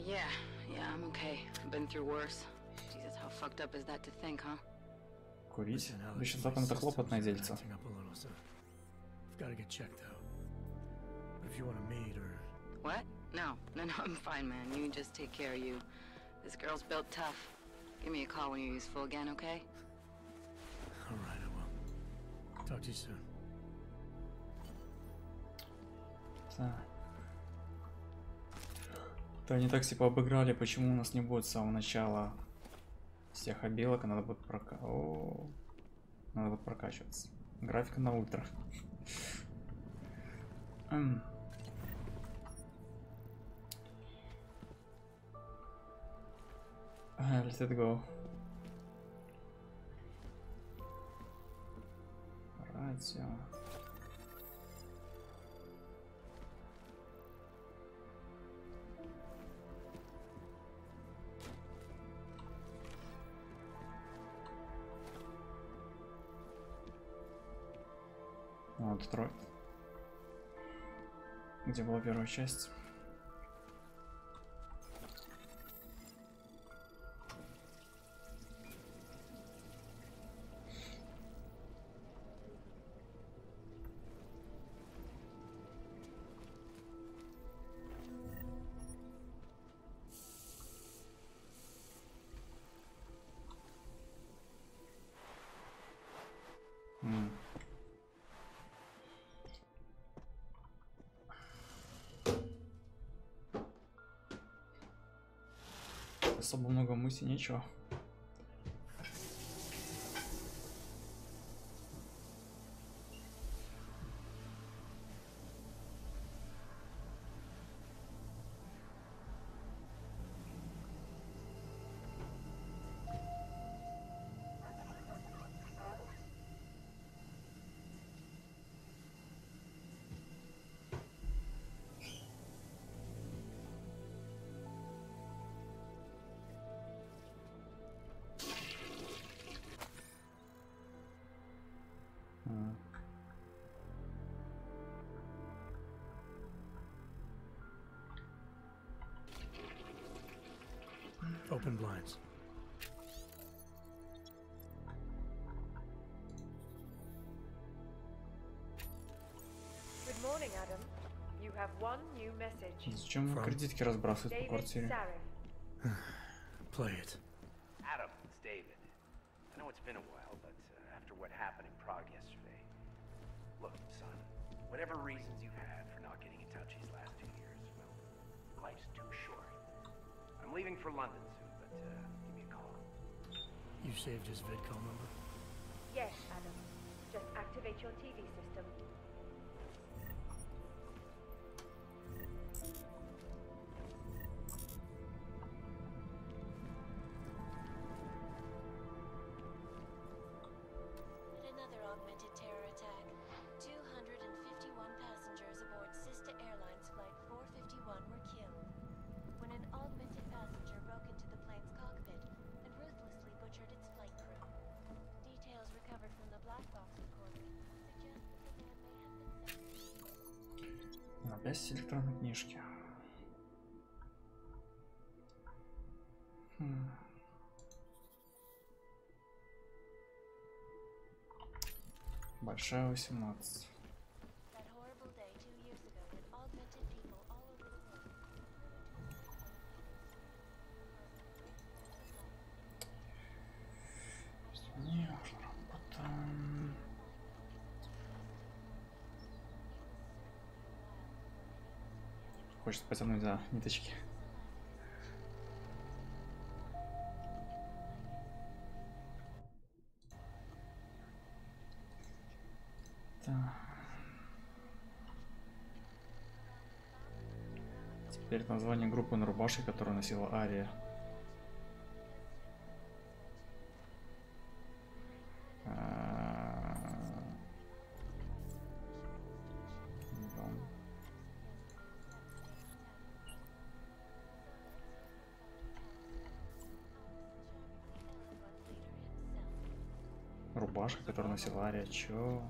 Yeah, I'm okay. I've been through worse. Jesus, how fucked up is that to think, huh? Курить? Обычно запам это хлопотное дельце. I've got to get checked out. But if you want to meet or... What? No, I'm fine, man. You just take care of you. This girl's built tough. Give me a call when you're useful again, okay? Alright, I will. Talk to you soon. То они так типа обыграли, почему у нас не будет с самого начала всех обилок, надо будет прокачиваться. Графика на ультра. Let it go. Радио. Вот Детройт. Где была первая часть? Особо много мыслей, нечего. Open blinds. Good morning, Adam. You have one new message. Зачем кредитки разбрасывать по квартире? Play it. Adam, it's David. I know it's been a while, but after what happened in Prague yesterday, look, son, whatever reasons you've had for not getting in touch these last 2 years, well, life's too short. I'm leaving for London soon, but give me a call. You saved his vidcall number? Yes, Adam. Just activate your TV system. Another augmented terror attack. 251 passengers aboard sister airlines flight 451 were killed when an augmented passenger broke into the plane's cockpit and ruthlessly butchered its flight crew. Details recovered from the black box recording suggest that the man may have been sent. Опять электронные книжки. Большая 18. Не, работа. Хочется потянуть за ниточки. Теперь название группы на рубашке, которую носила Ария. Рубашка, которую носила Ария, чё?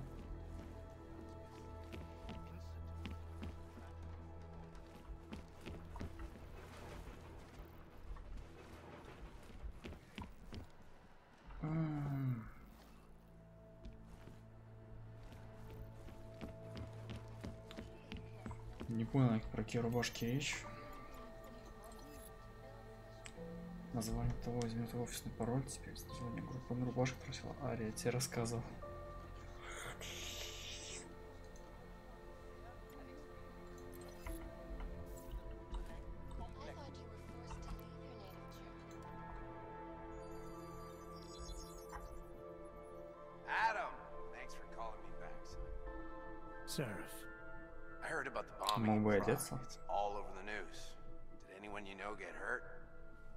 Не понял, про какие рубашки речь. Название того возьмет офисный пароль. Теперь название группы на рубашке просила Ария. Я тебе рассказывал. Мог бы одеться.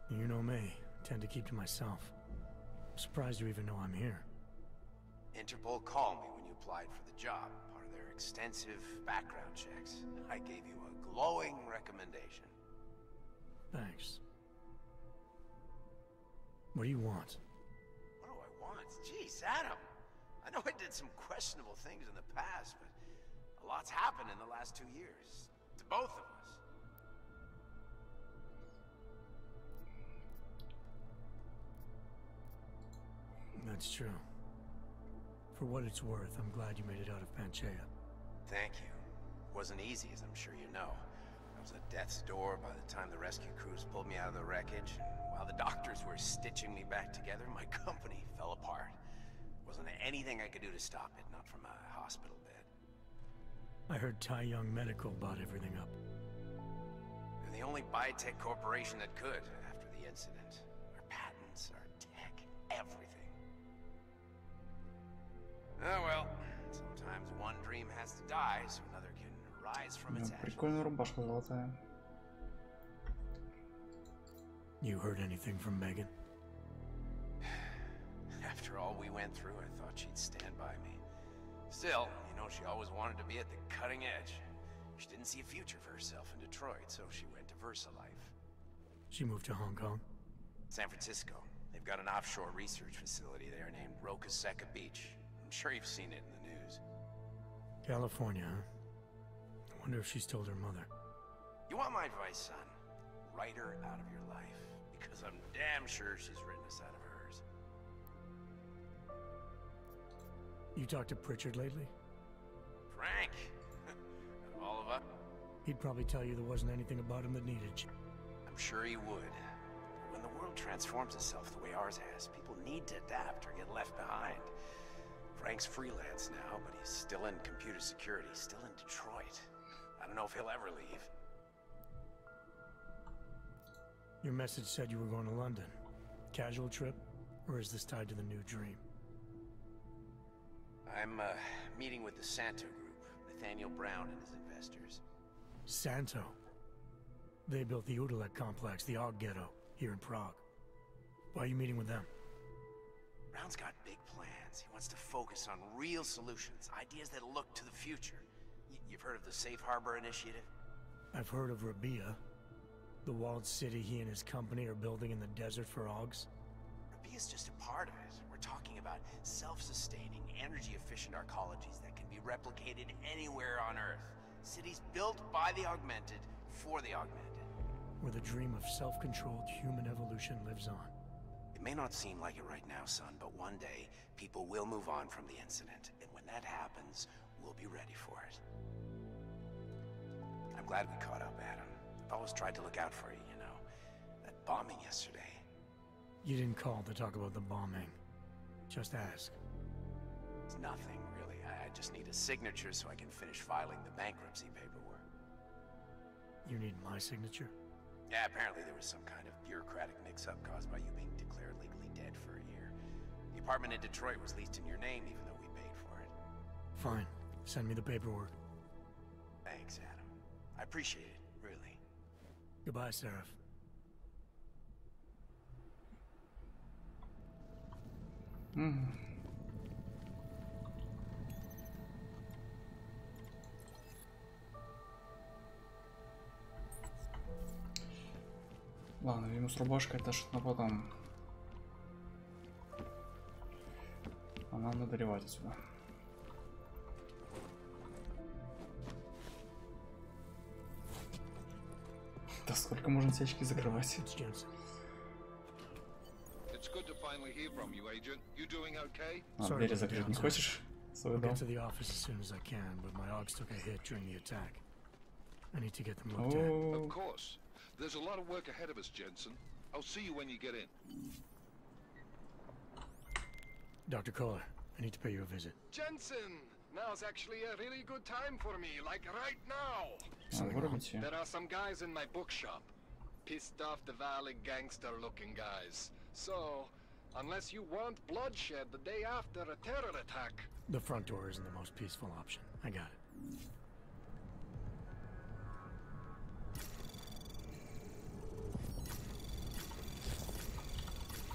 You know me. Tend to keep to myself. I'm surprised you even know I'm here. Interpol called me when you applied for the job, part of their extensive background checks. I gave you a glowing recommendation. Thanks. What do you want? What do I want? Jeez, Adam. I know I did some questionable things in the past, but a lot's happened in the last 2 years. To both of us. That's true. For what it's worth, I'm glad you made it out of Panchea. Thank you. Wasn't easy, as I'm sure you know. I was at death's door by the time the rescue crews pulled me out of the wreckage. While the doctors were stitching me back together, my company fell apart. Wasn't anything I could do to stop it, not from a hospital bed. I heard Tai Young Medical bought everything up. They're the only biotech corporation that could after the incident. Our patents, our tech, everything. Oh well, sometimes one dream has to die so another can rise from its ashes. Прикольная рубашка золотая. You heard anything from Megan? After all we went through, I thought she'd stand by me. Still, you know, she always wanted to be at the cutting edge. She didn't see a future for herself in Detroit, so she went to VersaLife. She moved to Hong Kong? San Francisco. They've got an offshore research facility there named Rokaseca Beach. I'm sure you've seen it in the news. California, huh? I wonder if she's told her mother. You want my advice, son? Write her out of your life. Because I'm damn sure she's written us out of hers. You talked to Pritchard lately? Frank! Out of all of us? He'd probably tell you there wasn't anything about him that needed you. I'm sure he would. When the world transforms itself the way ours has, people need to adapt or get left behind. Frank's freelance now, but he's still in computer security, still in Detroit. I don't know if he'll ever leave. Your message said you were going to London. Casual trip? Or is this tied to the new dream? I'm meeting with the Santo Group, Nathaniel Brown and his investors. Santo? They built the Udalek complex, the Og Ghetto, here in Prague. Why are you meeting with them? Brown's got big plans. He wants to focus on real solutions, ideas that look to the future. You've heard of the Safe Harbor Initiative? I've heard of Rabia, the walled city he and his company are building in the desert for Augs. Rabia's just a part of it. We're talking about self-sustaining, energy-efficient arcologies that can be replicated anywhere on Earth. Cities built by the augmented, for the augmented. Where the dream of self-controlled human evolution lives on. It may not seem like it right now, son, but one day, people will move on from the incident. And when that happens, we'll be ready for it. I'm glad we caught up, Adam. I've always tried to look out for you, you know. That bombing yesterday. You didn't call to talk about the bombing. Just ask. It's nothing, really. I just need a signature so I can finish filing the bankruptcy paperwork. You need my signature? Yeah, apparently there was some kind of bureaucratic mix-up caused by you being declared legally dead for a year. The apartment in Detroit was leased in your name even though we paid for it. Fine. Send me the paperwork. Thanks, Adam. I appreciate it, really. Goodbye, Seraph. Ладно, ему с рубашкой это что-то потом. А нам надо доливать отсюда. Да сколько можно течки закрывать? А, двери закрыть не хочешь? Свой дом? Of course. There's a lot of work ahead of us, Jensen. I'll see you when you get in. Dr. Kohler, I need to pay you a visit. Jensen! Now's actually a really good time for me, like right now. There are some guys in my bookshop. Pissed off the Valley gangster-looking guys. So, unless you want bloodshed the day after a terror attack... The front door isn't the most peaceful option. I got it.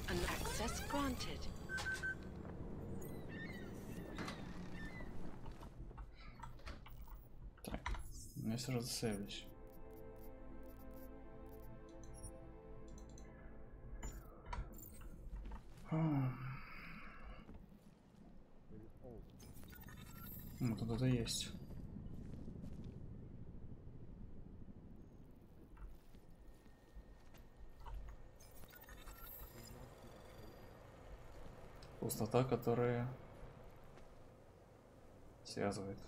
An access granted. Так, я сразу засейвлюсь. Ну, тут это есть. Пустота, которая связывает.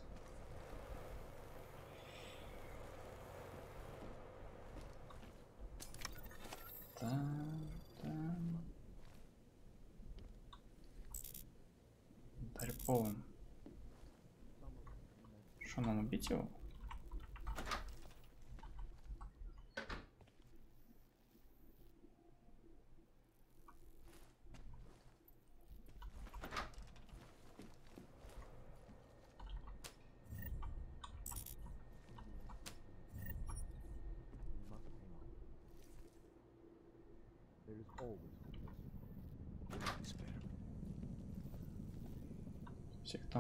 Инвентарь полон. Что, нам убить его?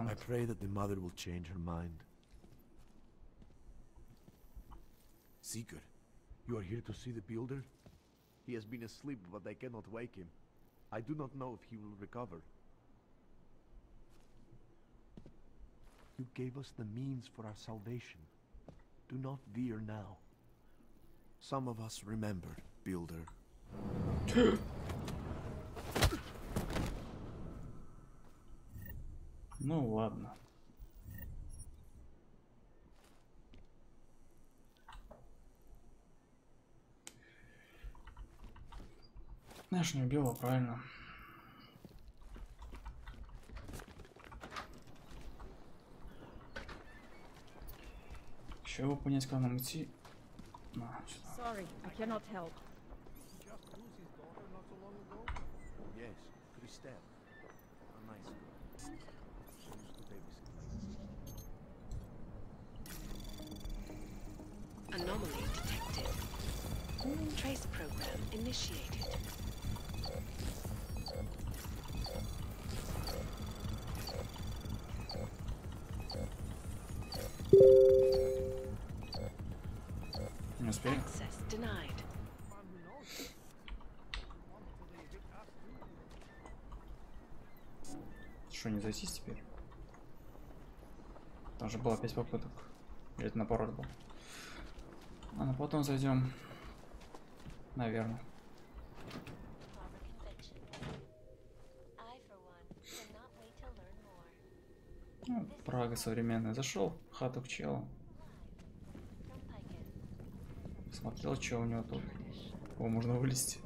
I pray that the mother will change her mind. Seeker, you are here to see the builder? He has been asleep, but I cannot wake him. I do not know if he will recover. You gave us the means for our salvation. Do not veer now. Some of us remember, builder. Ну ладно. Знаешь, не убила, правильно. Еще его понять, как нам идти. Sorry, I cannot help. Yes, Christelle. A nice girl. She used to babysit. Anomaly detected. Trace program initiated. Не успею. Access denied. Что, не зайти теперь? Там же было 5 попыток. Или это наоборот был? А потом зайдем. Наверное. Ну, Прага современная. Зашел в хату к челу. Смотрел, что у него тут. О, можно вылезти.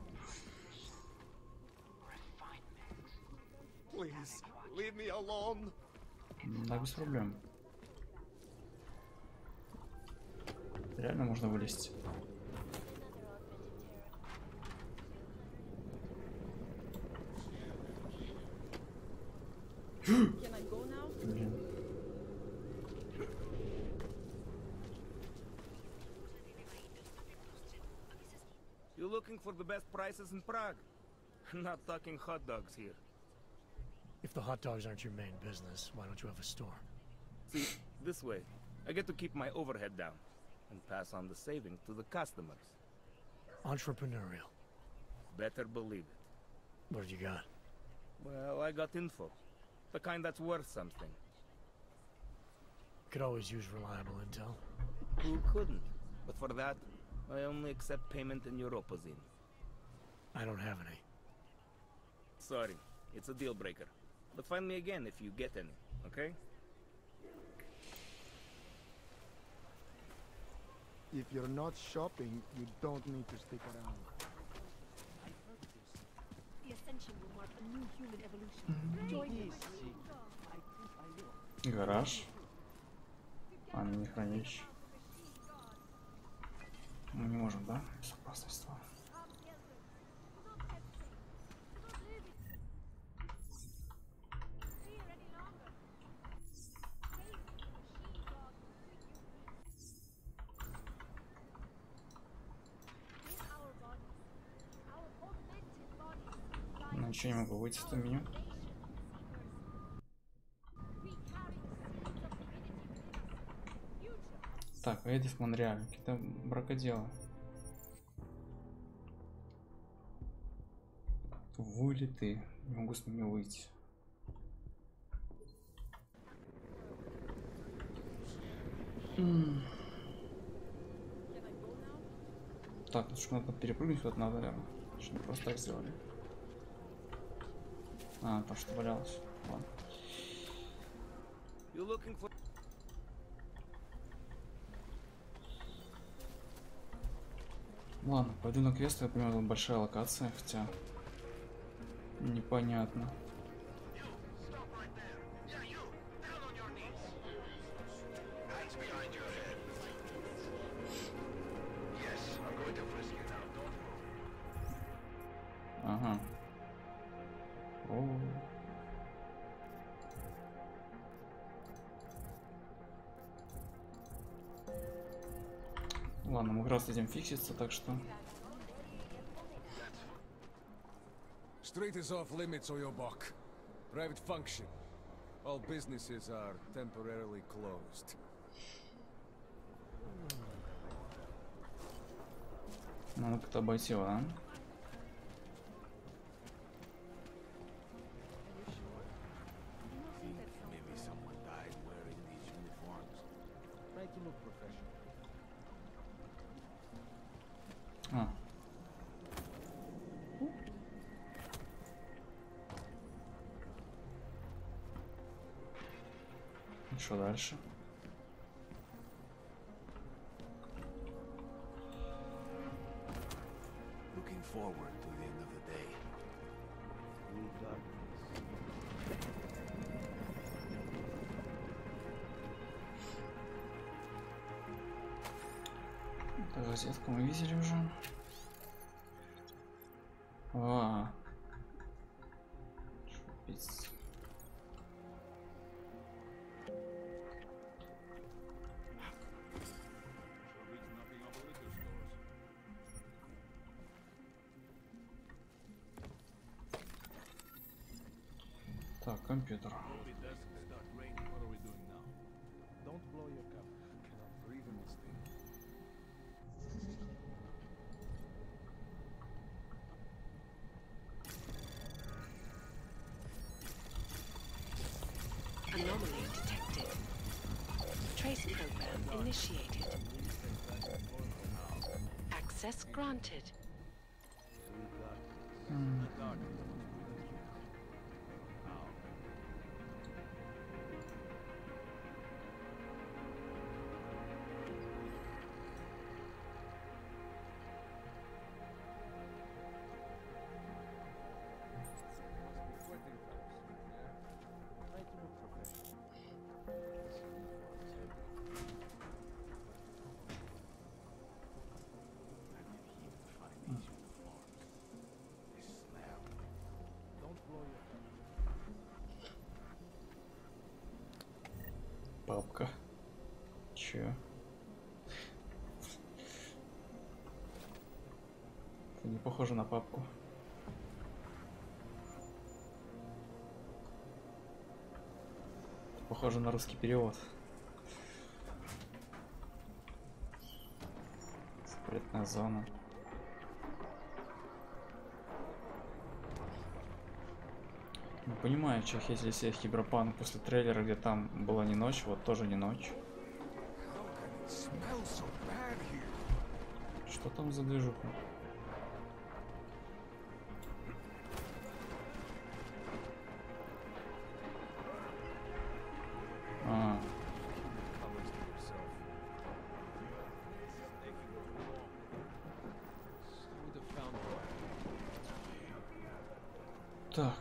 Please, leave me alone. Да, без проблем. Реально можно вылезти. Блин. You're looking for the best prices in Prague? Not talking hot dogs here. If the hot dogs aren't your main business, why don't you have a store? See, this way, I get to keep my overhead down and pass on the savings to the customers. Entrepreneurial. Better believe it. What do you got? Well, I got info. The kind that's worth something. Could always use reliable intel. Who couldn't? But for that, I only accept payment in Europozine. I don't have any. Sorry, it's a deal breaker. But find me again if you get any, okay? If you're not shopping, you don't need to stick around. The ascension will mark a new human evolution. Join me. Гараж. А, не хранилище. Мы не можем, да? Безопасность. Ничего не могу выйти с меню. Так, Эдис в Монреале. Какие-то бракоделы. Вылеты. Не могу с ними выйти. Так, тут надо перепрыгнуть, вот надо, наверное. Что не просто так сделали. А, то, что валялось. Ладно. Ладно, пойду на квест, я понимаю, тут большая локация, хотя непонятно. Ага. О. Ладно, мы как раз этим фиксится, так что. Street is off limits or you're buck. Private function. All businesses are temporarily closed. Надо как-то обойти его, да? А. И что дальше? Looking forward to the end of the day. Это розетку мы видели уже. А. Шупиц. Так, компьютер. Anomaly detected. Trace program initiated. Access granted. Папка. Чё? Это не похоже на папку. Это похоже на русский перевод. Запретная зона. Не понимаю, что если себе Киберпанк после трейлера, где там была не ночь, вот тоже не ночь. Что там за движуха? А. Так,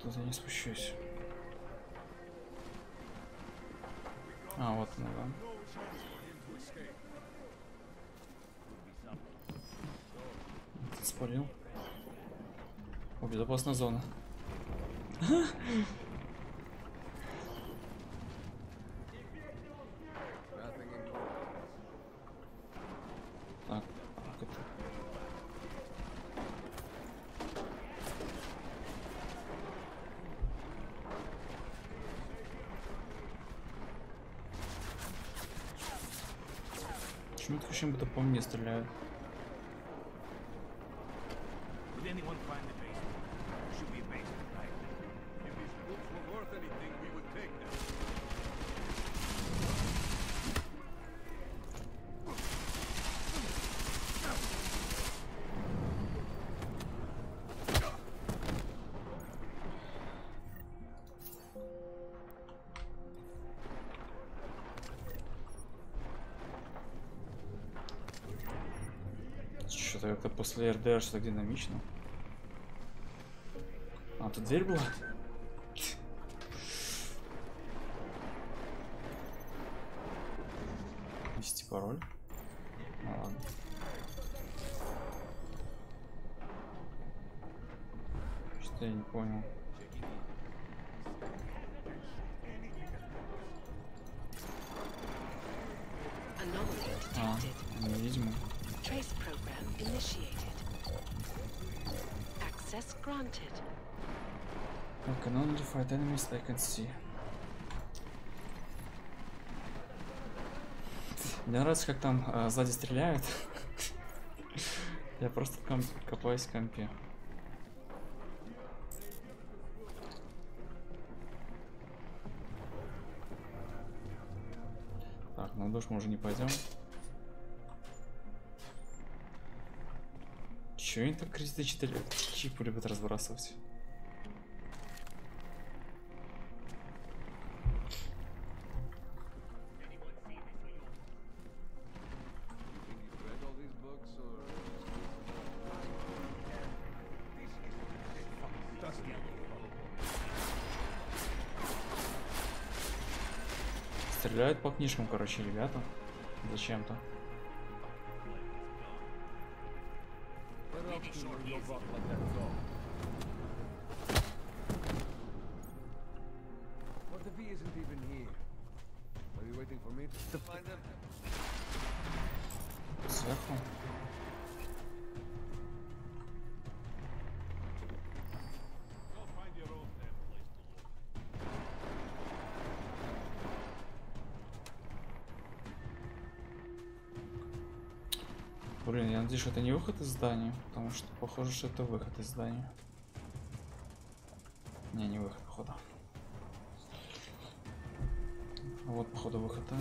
тут я не спущусь. А, вот она, да. Ты спалил. О, безопасная зона. Так, как это? Почему-то ощущение, будто по мне стреляют. Что-то как-то после РДР что-то динамично. А, тут дверь была? Ввести пароль. Ну, ладно. Что-то я не понял. А, невидимо. Trace program initiated. Access granted. I can only fight enemies I can see. Мне нравится, как там сзади стреляют. Я просто копаюсь в компе. Так, на душ мы уже не пойдем. Чё они так кредиты 4 чипы любят разбрасывать? Стреляют по книжкам, короче, ребята. Зачем-то. Сверху. Блин, я надеюсь, что это не выход из здания, потому что похоже, что это выход из здания. Не выход, походу. Вот, походу, выход, да?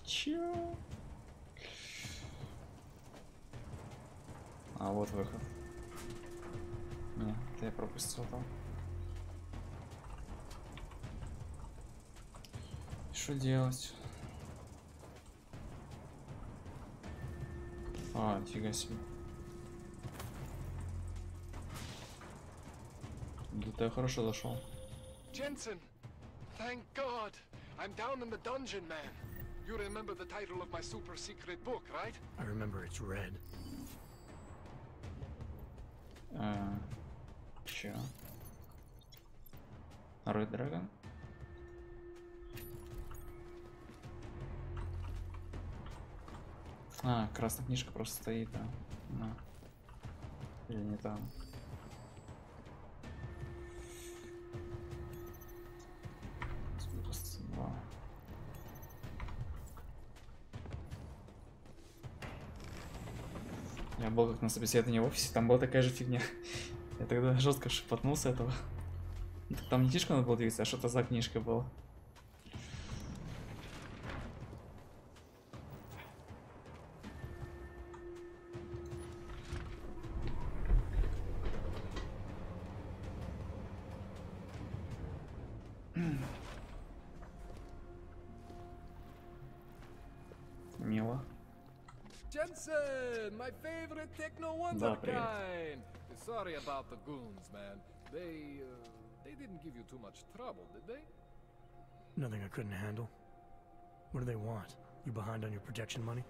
Чё? А, вот выход. Нет, это я пропустил там. Что делать? А, фига себе. Да я хорошо зашел. Jensen, thank God. I'm down in the dungeon, man. You remember the title of my super secret book, right? I remember it's red. Чё? Второй драгон. А, красная книжка просто стоит, да. Ну. Или не там. Я был как на собеседовании в офисе, там была такая же фигня. Я тогда жестко шепотнулся этого. Там не книжка надо было двигаться, а что-то за книжкой было. Мило. Jensen, my favorite techno one of kind. Sorry about the goons, man. They didn't give you too much trouble, did they? Nothing I couldn't handle. What do they want? You behind on your protection money?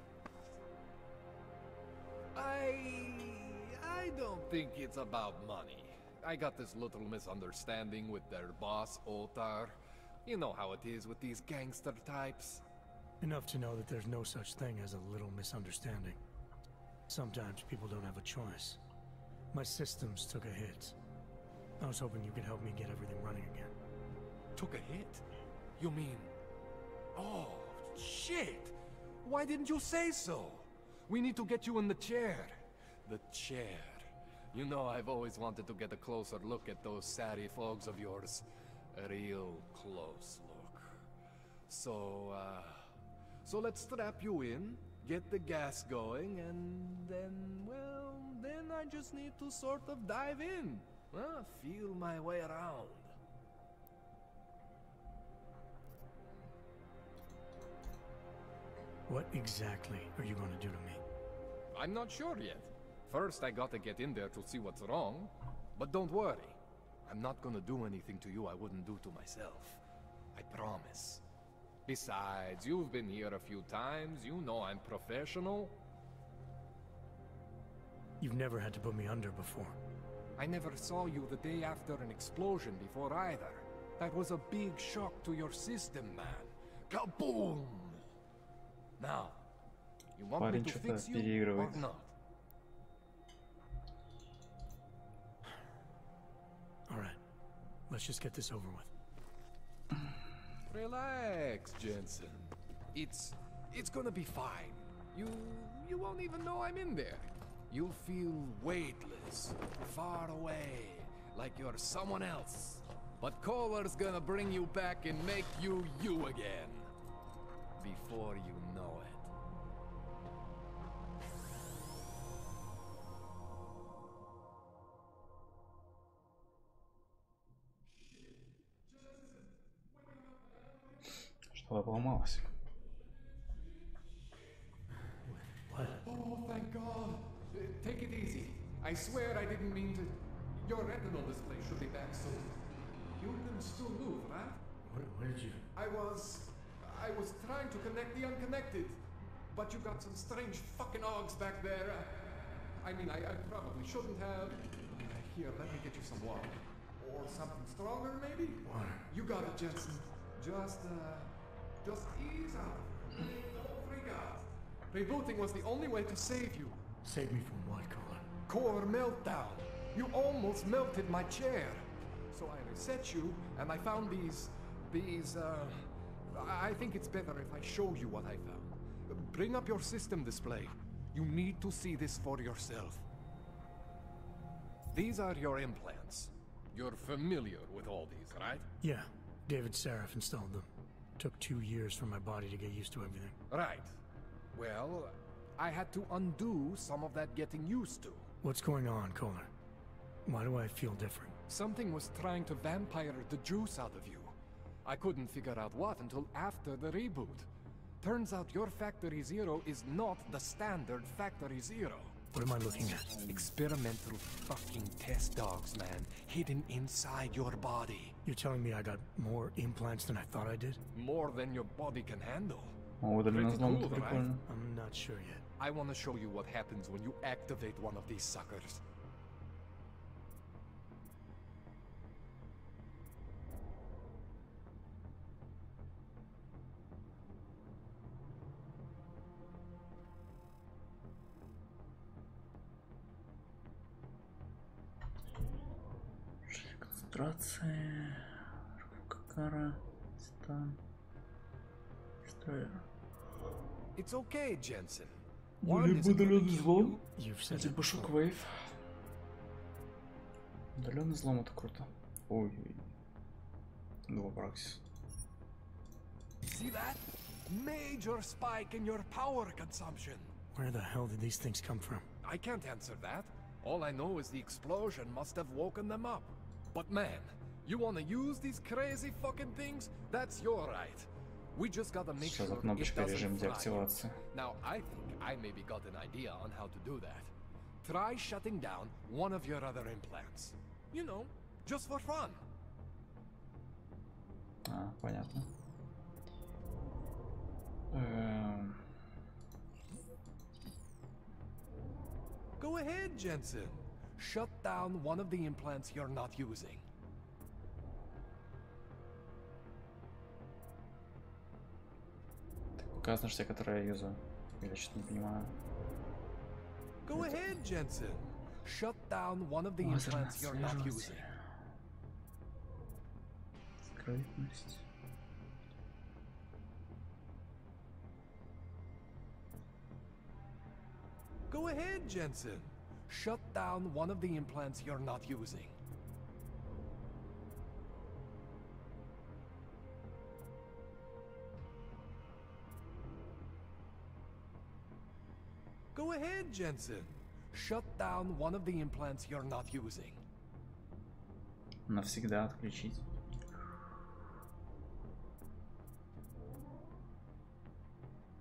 I don't think it's about money. I got this little misunderstanding with their boss, Otar. You know how it is with these gangster types. Enough to know that there's no such thing as a little misunderstanding. Sometimes people don't have a choice. My systems took a hit. I was hoping you could help me get everything running again. Took a hit? You mean... Oh, shit! Why didn't you say so? We need to get you in the chair. The chair. You know I've always wanted to get a closer look at those satty folks of yours. A real close look. So let's strap you in, get the gas going, and then, well, then I just need to sort of dive in. Feel my way around. What exactly are you going to do to me? I'm not sure yet. First, I gotta get in there to see what's wrong. But don't worry. I'm not gonna do anything to you I wouldn't do to myself. I promise. Besides, you've been here a few times. You know I'm professional. You've never had to put me under before. I never saw you the day after an explosion before either. That was a big shock to your system, man. Kaboom! Now, you want me to fix you or not? All right, let's just get this over with. Relax, Jensen. It's gonna be fine. You won't even know I'm in there. You'll feel weightless, far away, like you're someone else. But Kohler's gonna bring you back and make you you again. Before you know it. Что-то поломалось. Oh, thank God. Take it easy. I swear I didn't mean to... Your retinal display should be back soon. You can still move, right? Where did you... I was trying to connect the unconnected. But you got some strange fucking ogs back there. I mean, I probably shouldn't have... Here, let me get you some water. Or something stronger, maybe? Water. You got it, Jensen. Just ease out. Don't freak out. Rebooting was the only way to save you. Save me from what, Kohler? Core meltdown. You almost melted my chair. So I reset you, and I found these... I think it's better if I show you what I found. Bring up your system display. You need to see this for yourself. These are your implants. You're familiar with all these, right? Yeah. David Seraph installed them. Took 2 years for my body to get used to everything. Right. Well, I had to undo some of that getting used to. What's going on, Kohler? Why do I feel different? Something was trying to vampire the juice out of you. I couldn't figure out what until after the reboot. Turns out your Factory Zero is not the standard Factory Zero. What am I looking at? Experimental fucking test dogs, man. Hidden inside your body. You're telling me I got more implants than I thought I did? More than your body can handle. О, удаленно взлом, Pretty cool, right? прикольно. I'm not sure yet. I want to show you what happens when you activate one of these suckers. Иллюстрации. Кара. Стан. Строер. It's okay, Jensen. Удаленный взлом. Кстати, Шоквейв. Удаленный взлом, это круто. Ой. 2 праксис. See that? Major spike in your power consumption. Where the hell did these things come from? I can't answer that. All I know is the explosion must have woken them up. But man, you wanna use these crazy fucking things? That's your right. We just gotta make sure it doesn't fly. Now, I think I maybe got an idea on how to do that. Try shutting down one of your other implants. You know, just for fun. А, понятно. Go ahead, Jensen. Shut down one of the implants you're not using. Указано, что те, которые я юзаю. Я что-то не понимаю. Go ahead, Jensen. Shut down one of the implants you're not using. Скрытность. Go ahead, Jensen. Shut down one of the implants you're not using. Go ahead, Jensen. Shut down one of the implants you're not using. Навсегда отключить.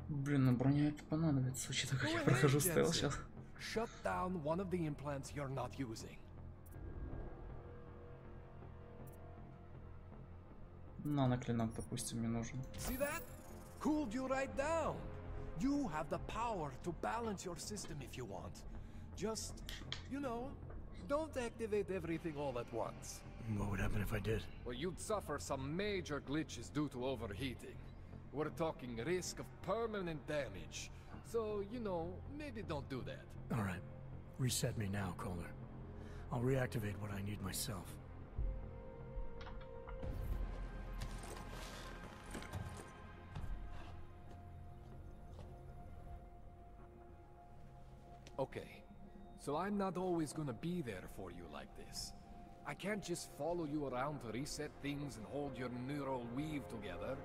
Блин, на броня это понадобится, учитывая, как я прохожу стелс сейчас. Shut down one of the implants you're not using. Наноклинок, допустим, мне нужен. See that? Cooled you right down. You have the power to balance your system if you want. Just, you know, don't activate everything all at once. What would happen if I did? Well, you'd suffer some major glitches due to overheating. We're talking risk of permanent damage. So, you know, maybe don't do that. All right. Reset me now, Kohler. I'll reactivate what I need myself. Okay. So I'm not always gonna be there for you like this. I can't just follow you around to reset things and hold your neural weave together.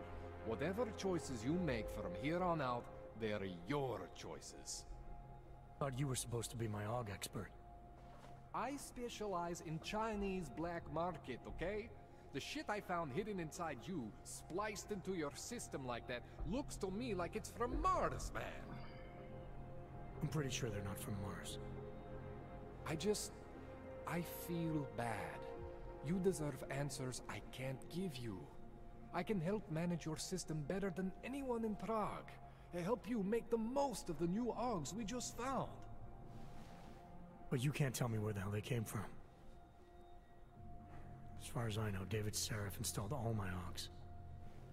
Whatever choices you make from here on out, they're your choices. Thought you were supposed to be my AUG expert. I specialize in Chinese black market, okay? The shit I found hidden inside you, spliced into your system like that, looks to me like it's from Mars, man. I'm pretty sure they're not from Mars. I feel bad. You deserve answers I can't give you. I can help manage your system better than anyone in Prague. I help you make the most of the new AUGs we just found. But you can't tell me where the hell they came from. As far as I know, David Seraph installed all my AUGs.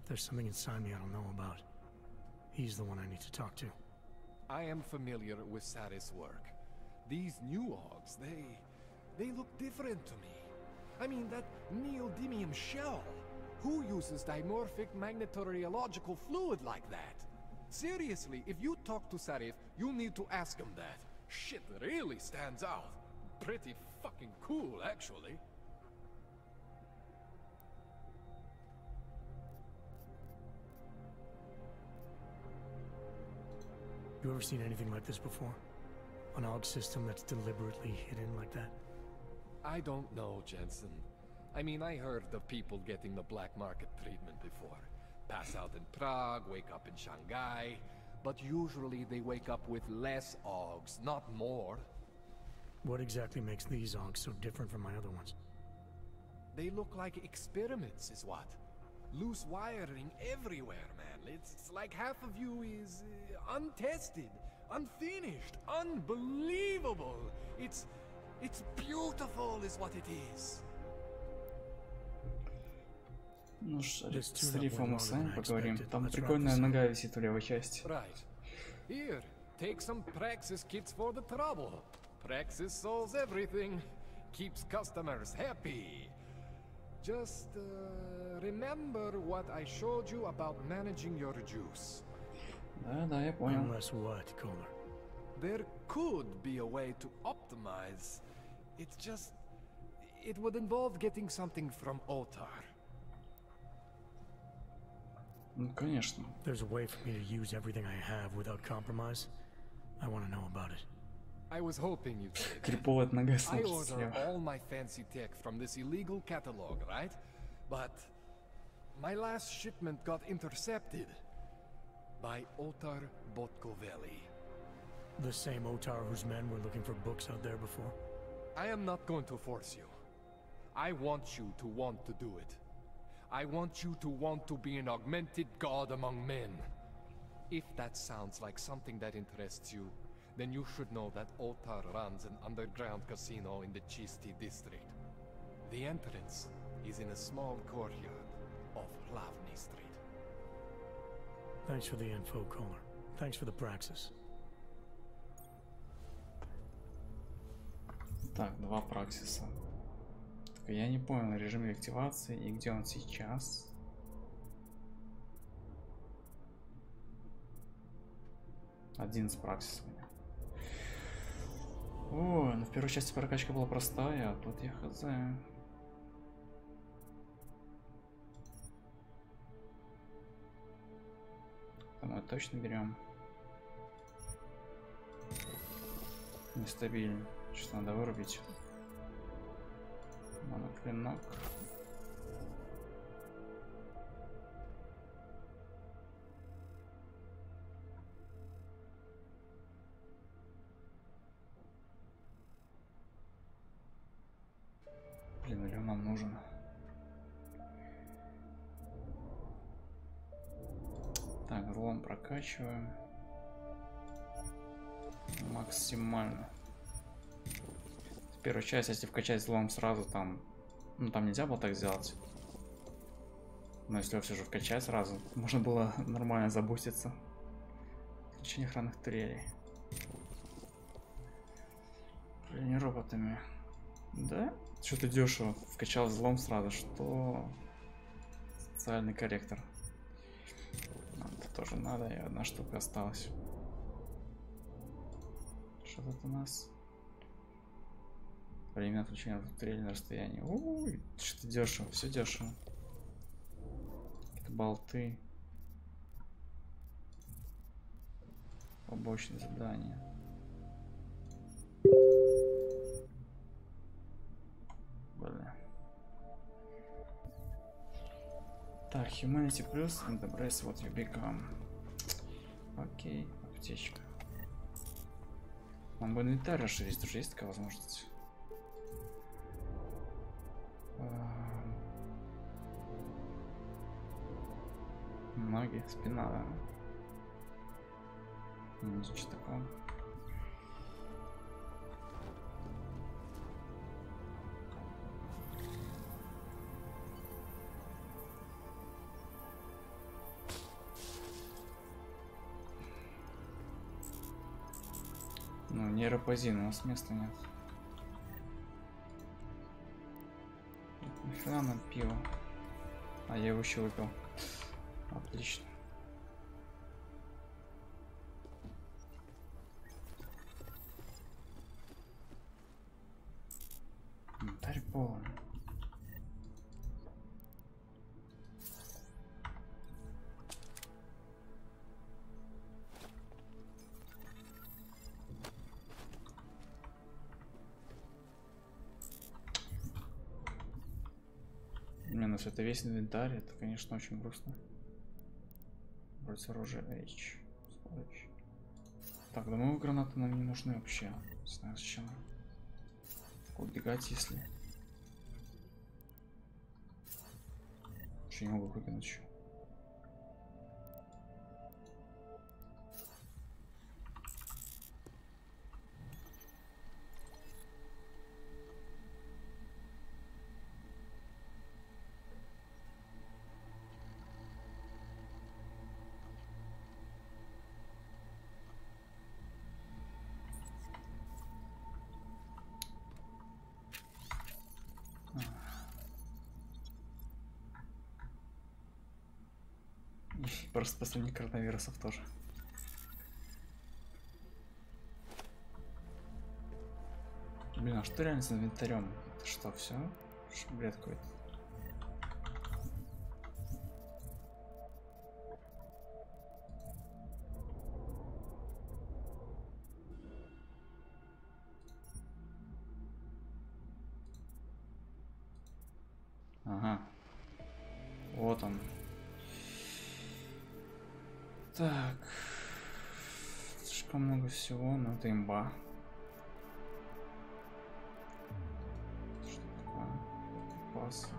If there's something inside me I don't know about, he's the one I need to talk to. I am familiar with Sarah's work. These new AUGs, they look different to me. I mean, that neodymium shell. Who uses dimorphic magnetorheological fluid like that? Seriously, if you talk to Sarif, you need to ask him that. Shit really stands out. Pretty fucking cool, actually. You ever seen anything like this before? An AUG system that's deliberately hidden like that? I don't know, Jensen. I mean, I heard of people getting the black market treatment before. Pass out in Prague, wake up in Shanghai. But usually they wake up with less AUGs, not more. What exactly makes these AUGs so different from my other ones? They look like experiments, is what? Loose wiring everywhere, man. It's like half of you is untested, unfinished, unbelievable. It's beautiful is what it is. Ну что, с Рифом мы с вами поговорим. Там прикольная нога висит в левой части. Right. Here, take some Praxis kits for the trouble. Praxis solves everything. Keeps customers happy. Just remember what I showed you about managing your juice. Да, я понял. Unless what, Kohler? There could be a way to optimize. It's just... It would involve getting something from Otar. Ну, конечно. There's a way for me to use everything I have without compromise. I want to know about it. I was hoping you'd say that. Криповая нога I смотрится order слева. all my fancy tech from this illegal catalog, right? But my last shipment got intercepted by Otar Botkoveli. The same Otar whose men were looking for books out there before? I am not going to force you. I want you to want to do it. I want you to want to be an augmented god among men. If that sounds like something that interests you, then you should know that Otar runs an underground casino in the Chisti district. The entrance is in a small courtyard off Hlavny Street. Thanks for the info, Kohler. Thanks for the praxis. Так, 2 праксиса. Так, я не понял режим активации и где он сейчас. Один с праксисами. О, ну в первой части прокачка была простая, а тут я хз. Мы точно берем. Нестабильно. Что надо вырубить? Моноклинок. Блин, или он нам нужен? Так, взлом прокачиваем. Максимально. Первую часть, если вкачать взлом сразу, там... Ну, там нельзя было так сделать. Но если его все же вкачать сразу, можно было нормально забуститься. Включение охранных турелей. Управление роботами. Да? Что-то дешево. Вкачал взлом сразу, что... Социальный корректор. Нам это тоже надо, и одна штука осталась. Что тут у нас? Время отключения от турели на расстоянии. Ой, что-то дешево, все дешево. Какие-то болты. Побочные задания. Блин. Так, Humanity Plus and embrace what you become. Окей, аптечка. Нам бы инвентарь расширить, тоже есть такая возможность. Ноги, спина, да. Ничего такого. Ну, нейропозин, у нас места нет. Нифига нам пиво. А я его еще выпил. Отлично. Инвентарь полон. Минус это весь инвентарь, это, конечно, очень грустно. Вроде оружие H. Так, думаю, гранаты нам не нужны вообще. Не знаю зачем. Так, убегать, если. Что не могу выкинуть еще. Просто после коронавирусов тоже. Блин, а что реально с инвентарем? Это что, все? Что, бред какой-то? Ага. Вот он. Так. Слишком много всего, но это имба. Что такое? Пас.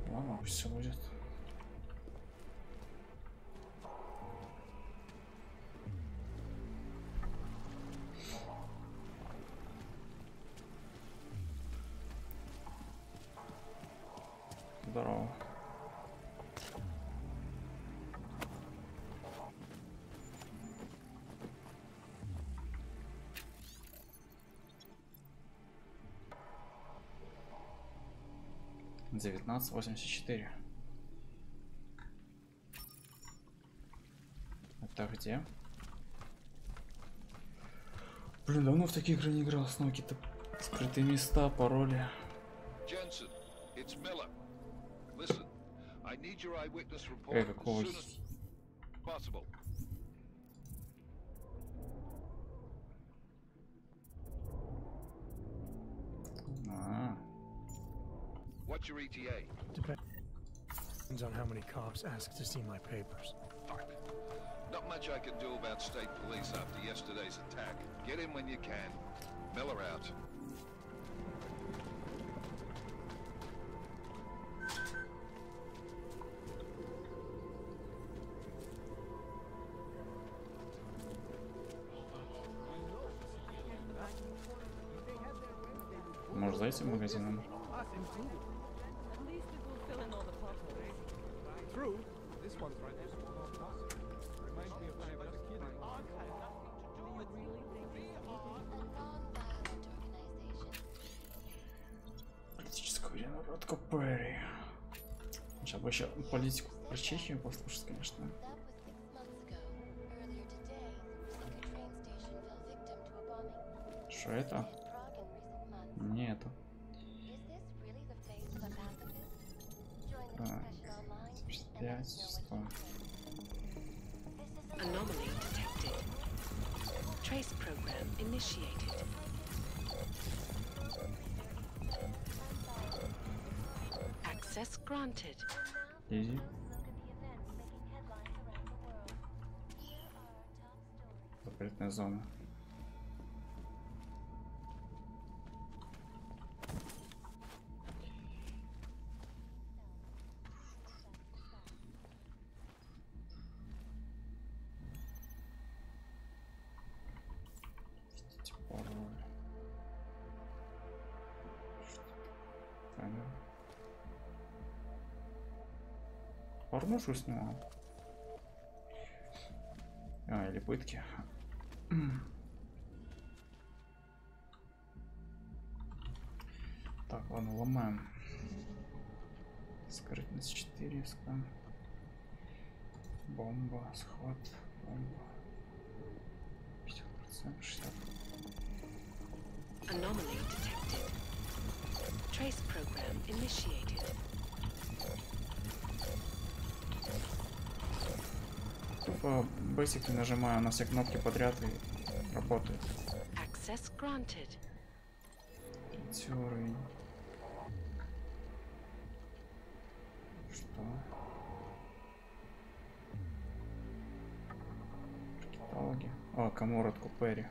Ладно, пусть все будет. Здорово. $19.84. Это где? Блин, давно в такие игры не играл. Снова какие-то скрытые места, пароли. Jensen, it's Miller. Listen, I need your eyewitness report as Какого? soon as possible. What's your ETA? Depends on how many cops ask to see my papers. Fuck. Not much I can do about state police after yesterday's attack. Get in when you can. Miller out. Может, зайти в магазин? Политическую реинкарнацию Перри. Сейчас бы еще политику про Чехию послушать, конечно. Что это? Не это. Так, 5, 100. Anomaly detected. Trace program initiated. Access granted. Изи. Запретная зона. Порнушу снимал. А, или пытки. Так, ладно, ломаем. Скрытность 4, скан. Бомба, схват, бомба. 50%, 60%. Anomaly detected. Trace program initiated. Тупо basically нажимаю на все кнопки подряд и работает. Access granted. 3 уровень. Что? Каталоги. О, Каморатку Перри.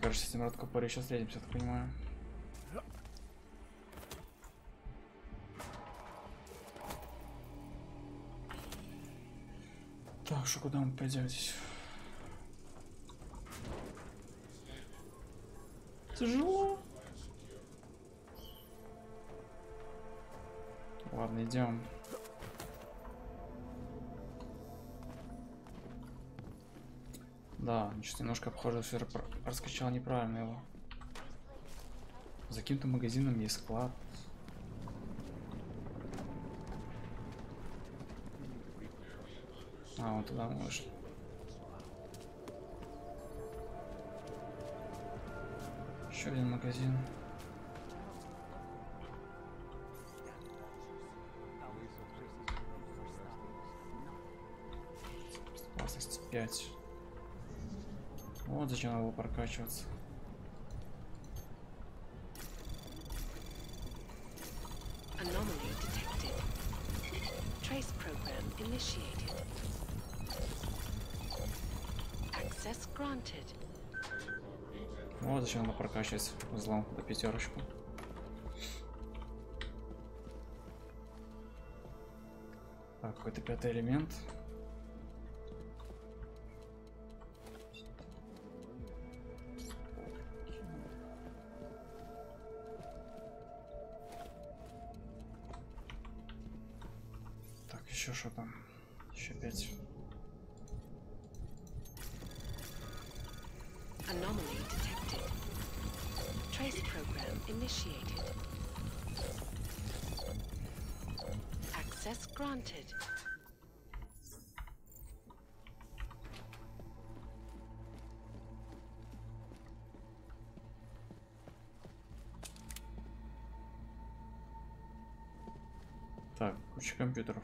Кажется, с этим Радко Перри сейчас встретимся, я так понимаю. Так, что куда мы пойдем здесь? Тяжело. Ладно, идем. Да, что-то немножко похоже, все раскачал неправильно его. За каким-то магазином есть склад. А, вот туда мы вышли. Еще один магазин. Безопасность 5. Вот зачем надо было прокачиваться. Anomaly detected. Trace program initiated. Access granted. Вот зачем надо прокачивать взлом до 5. Так, какой-то 5-й элемент. Так, еще что там? Еще 5. Anomaly detected. Trace program initiated. Access granted. Так, куча компьютеров.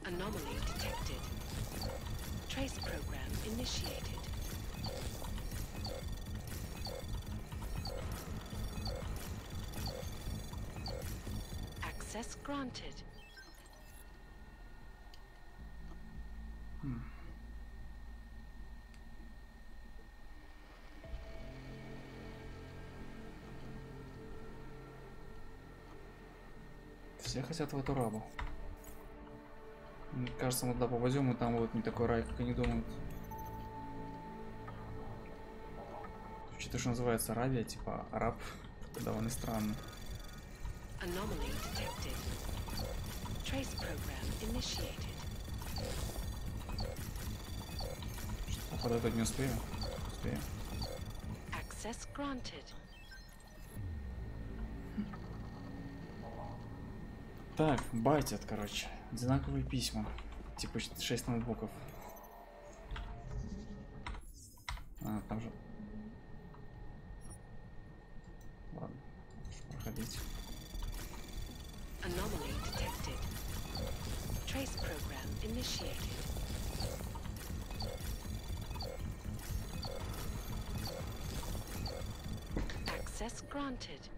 Anomaly detected. Trace program initiated. Access granted. Все хотят в эту рабу. Мне кажется, мы туда повозем, и там будет не такой рай, как они думают. Что-то что называется рабия, типа раб, довольно странно. Anomaly detected. Trace program initiated. Походу, это не успею. Успею. Access granted. Так, байтят, короче. Одинаковые письма. Типа 6 ноутбуков. А, там же... Ладно, проходить. Anomaly detected. Trace program initiated. Access granted.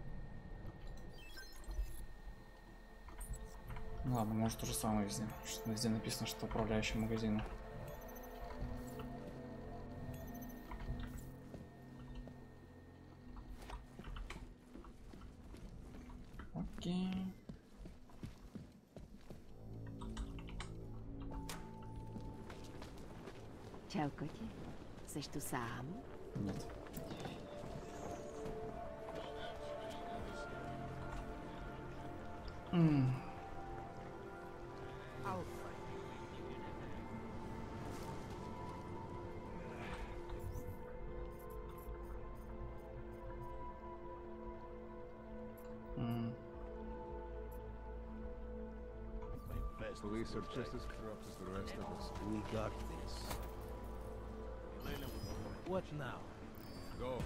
Ладно, может то же самое везде. Что везде написано, что управляющий магазином. Окей. Ciao, Коти. Sei tu сам? Нет. Police are just as corrupt as the rest of us. We got this. What now? Go.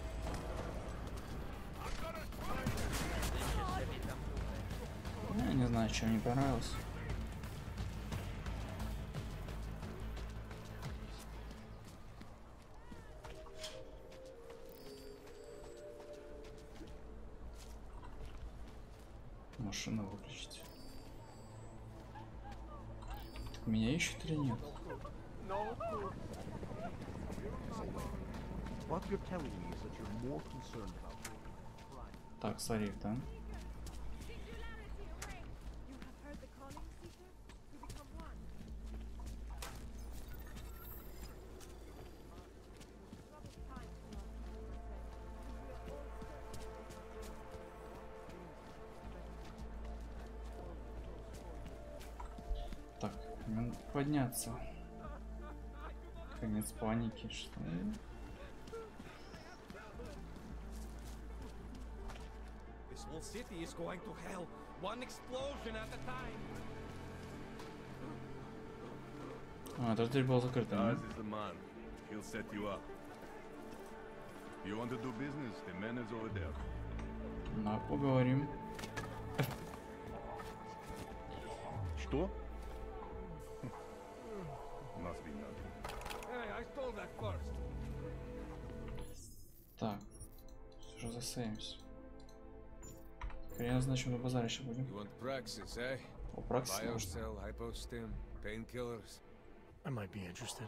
Я не знаю, что мне понравилось. Машину выключить. Меня ищут или нет? Так, Сарик, да? Подняться. Конец паники, что ли? This whole city is going to hell. One explosion at a time. А, это дверь была закрыта. Daz is the man. He'll set you up. You want to do business? The man is over there. На, поговорим. Что? Must be nothing. Hey, I stole that first. Так, все же засеймся. Хрен знает, чем на базаре еще будем. You want praxis, eh? О, праксис можно. Biocell, hypostim, painkillers. I might be interested.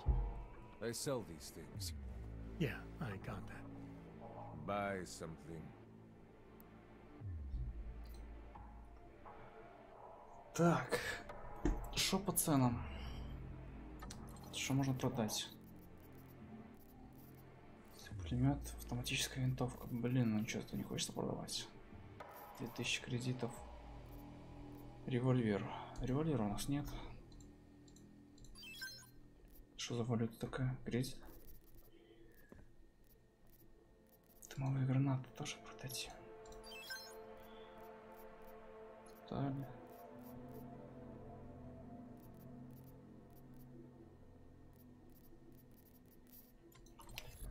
They sell these things. Yeah, I got that. Buy something. Так, что по ценам? Что можно продать? Пулемет, автоматическая винтовка. Блин, ну что-то не хочется продавать. 2000 кредитов. Револьвер. Револьвера у нас нет. Что за валюта такая? Кредит. Дымовые гранаты тоже продать. Далее.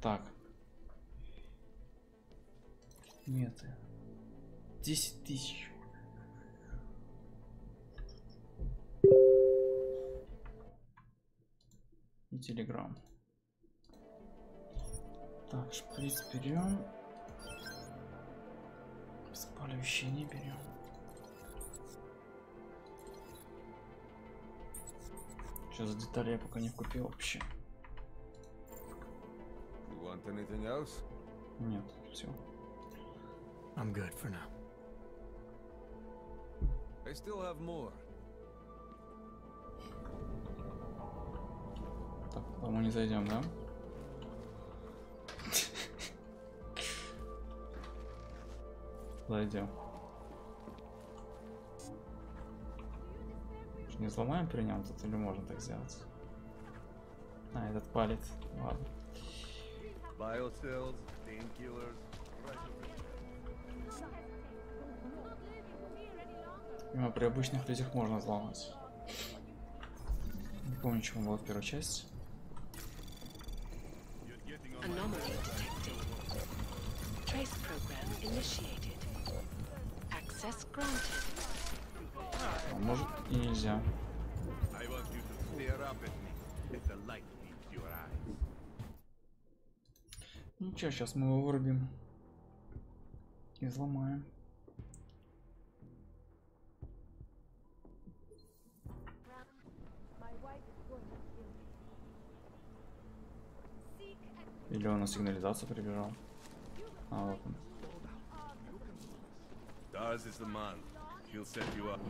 Так. Меты. 10 тысяч. И телеграм. Так, шприц берем. Спаливающие не берем. Что за детали я пока не купил вообще. You want anything else? Нет, все. I'm good for now. I still have more. Так, мы не зайдем, да? Зайдем. Не взломаем при нем тут или можно так сделать? А, этот палец. Ладно. Biocells, painkillers. Понимаю, при обычных людях можно взломать. Не помню, чему была первая часть. Anomaly detected. Trace program initiated. Access granted. А может и нельзя. I want you to stare up at me if the light leaves your eyes. Ничего, сейчас мы его вырубим. И взломаем. Или он на сигнализацию прибежал. А вот он. Daz is the man. He'll set you up.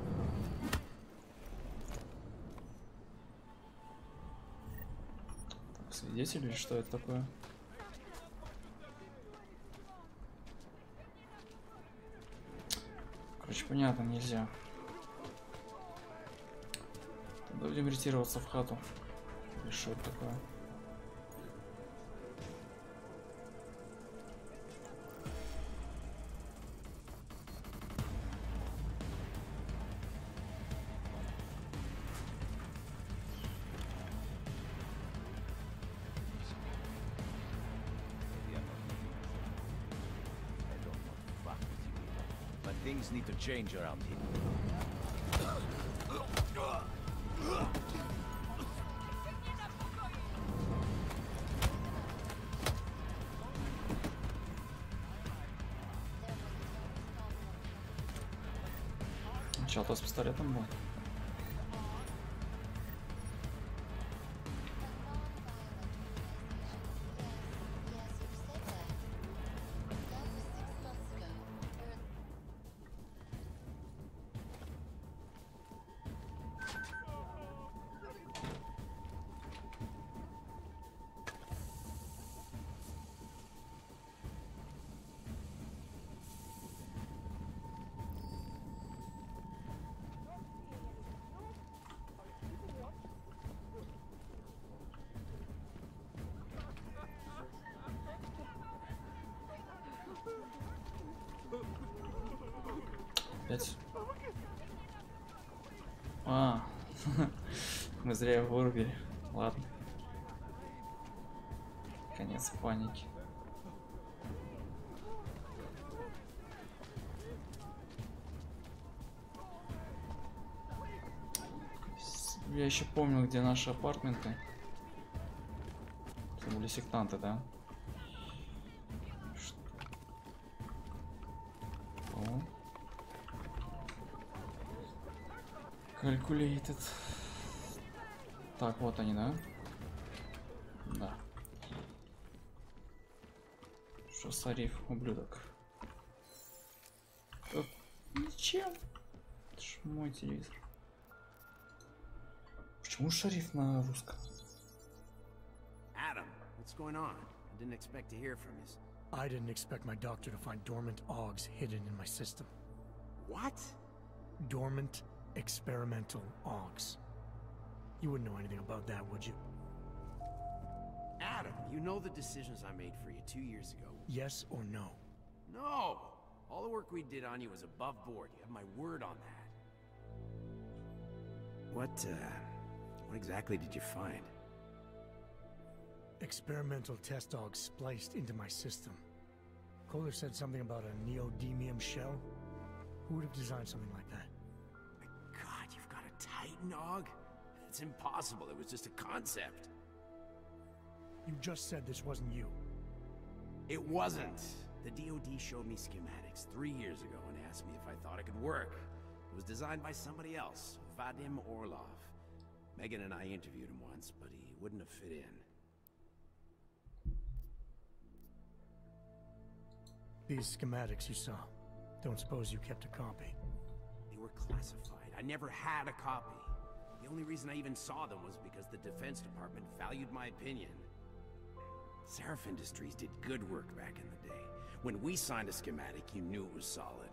Так, свидетель или что это такое? Короче, понятно, нельзя. Тогда будем ретироваться в хату. Или что это такое? Things need to change around here. Сначала с пистолетом был. Опять. А, мы зря его вырубили. Ладно. Конец паники. Я еще помню, где наши апартменты. Это были сектанты, да? О. Calculated. Так, вот они, да? Да. Что, Сариф, ублюдок? Ничем. Это ж мой телевизор. Почему шариф на русском? Adam, what's going on? I didn't expect to hear from you. I didn't expect my doctor to find dormant OGs hidden in my system. What? Dormant experimental OGs. You wouldn't know anything about that, would you? Adam, you know the decisions I made for you 2 years ago. Yes or no? No! All the work we did on you was above board. You have my word on that. What exactly did you find? Experimental test dogs spliced into my system. Kohler said something about a neodymium shell. Who would have designed something like that? God, you've got a Titan dog? It's impossible. It was just a concept. You just said this wasn't you. It wasn't. The DoD showed me schematics 3 years ago and asked me if I thought it could work. It was designed by somebody else, Vadim Orlov. Megan and I interviewed him once, but he wouldn't have fit in. These schematics you saw, don't suppose you kept a copy? They were classified. I never had a copy. The only reason I even saw them was because the Defense Department valued my opinion. Seraph Industries did good work back in the day. When we signed a schematic, you knew it was solid.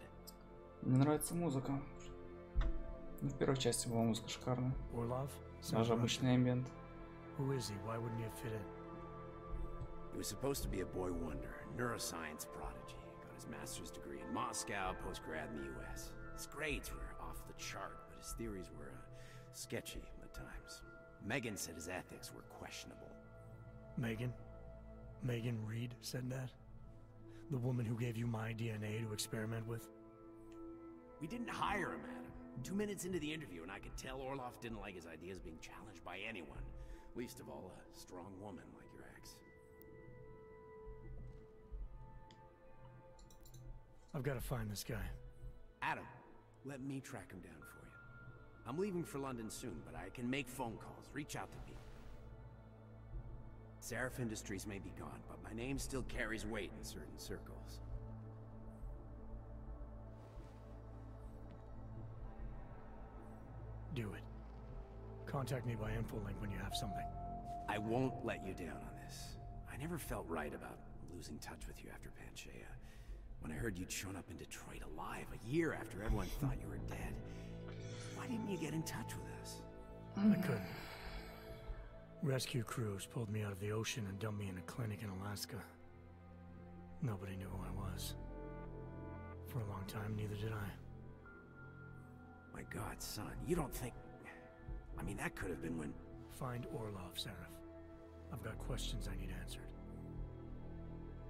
Мне нравится музыка. В первой части была музыка шикарная. Orlov? Даже обычный ambient. Who is he? Why wouldn't he fit in? He was supposed to be a boy wonder, a neuroscience prodigy. Got his master's degree in Moscow, post-grad in the US. His grades were off the chart, but his theories were sketchy at times. Megan said his ethics were questionable. Megan? Megan Reed said that? The woman who gave you my DNA to experiment with? We didn't hire him, Adam. 2 minutes into the interview, and I could tell Orlov didn't like his ideas being challenged by anyone. Least of all, a strong woman like your ex. I've got to find this guy. Adam, let me track him down for you. I'm leaving for London soon, but I can make phone calls, reach out to people. Seraph Industries may be gone, but my name still carries weight in certain circles. Do it. Contact me by infolink when you have something. I won't let you down on this. I never felt right about losing touch with you after Panchea. When I heard you'd shown up in Detroit alive a year after everyone thought you were dead, why didn't you get in touch with us? I couldn't. Rescue crews pulled me out of the ocean and dumped me in a clinic in Alaska. Nobody knew who I was. For a long time, neither did I. My God, son, you don't think... I mean, that could have been when... Find Orlov, Seraph. I've got questions I need answered.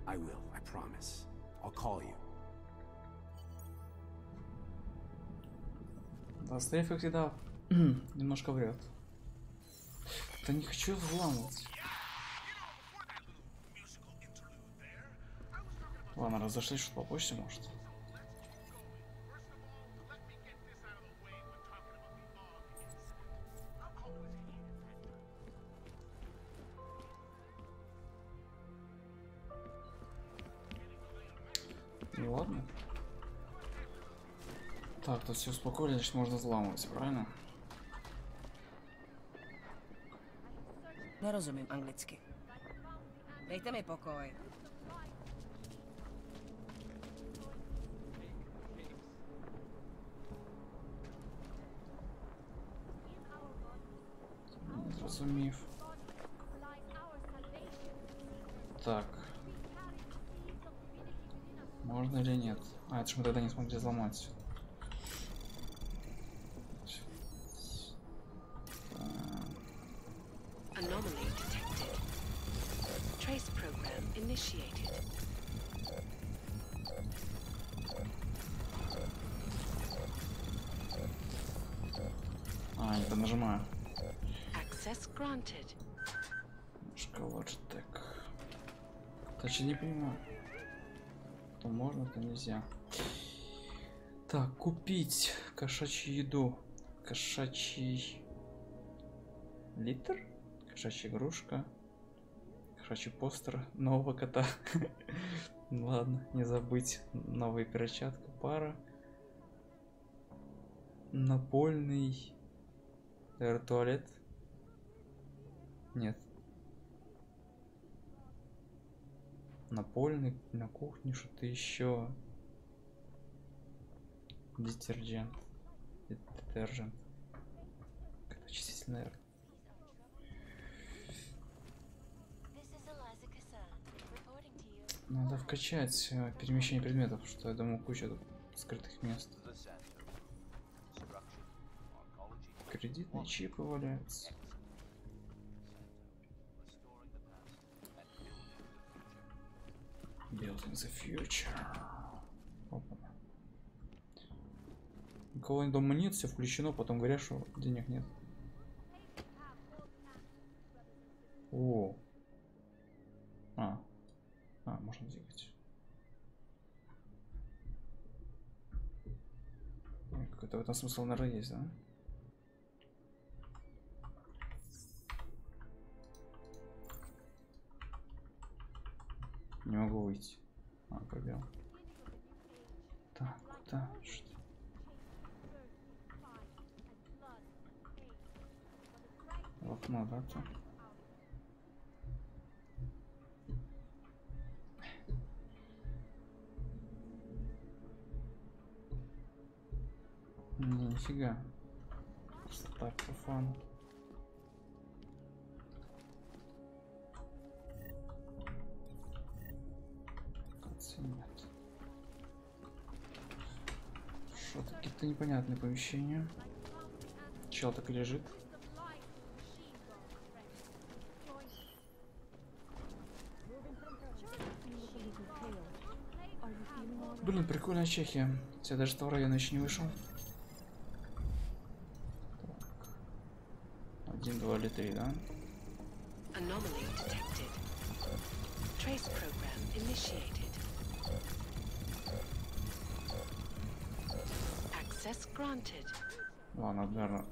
I will, I promise. I'll call you. Да, Стрейф, как всегда, немножко врет. Да не хочу взламывать. Ладно, разошлись, что по почте, может. Ну ладно. Так, тут все успокоились, значит можно взламывать, правильно? Не розумím anglicky. Dejte mi pokoj. Зрозумів. Так. Можно или нет? А, это же мы тогда не смогли взломать. Это нажимаю. Access granted. Logitech. Точно не понимаю. То можно, то нельзя. Так, купить кошачью еду. Кошачий литр? Кошачья игрушка. Кошачий постер нового кота. Ладно, не забыть. Новая перчатка, пара. Напольный туалет. Нет. Напольный на кухне, что-то еще. Детержент. Детержент. Как очиститель, наверное. Надо вкачать перемещение предметов, что я думаю, куча тут скрытых мест. Кредитные чипы валяются. Building the future. Опа. У кого дома нет, все включено, потом говорят, что денег нет. О. Можно двигать. Какой-то в этом смысл, наверное, есть, да? Не могу выйти. Пробел. Так, куда? Что? В окно, да, то? Нифига. Просто так, по фану. Нет. Что-то какие-то непонятные помещения. Чел так и лежит. Блин, прикольная Чехия. Я даже того района еще не вышел. Так. 1, 2 или 3, да? Trace program initiated. Access granted. Ладно, наверное,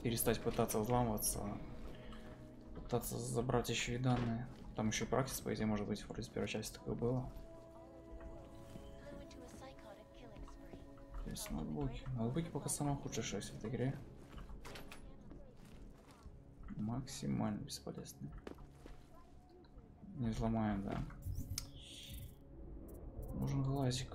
перестать пытаться взламываться, пытаться забрать еще и данные. Там еще практика, по идее, может быть, вроде с первой части такое было. Есть ноутбуки. Ноутбуки пока самое худшее, что есть в этой игре. Максимально бесполезные. Не взломаем, да. Нужен глазик.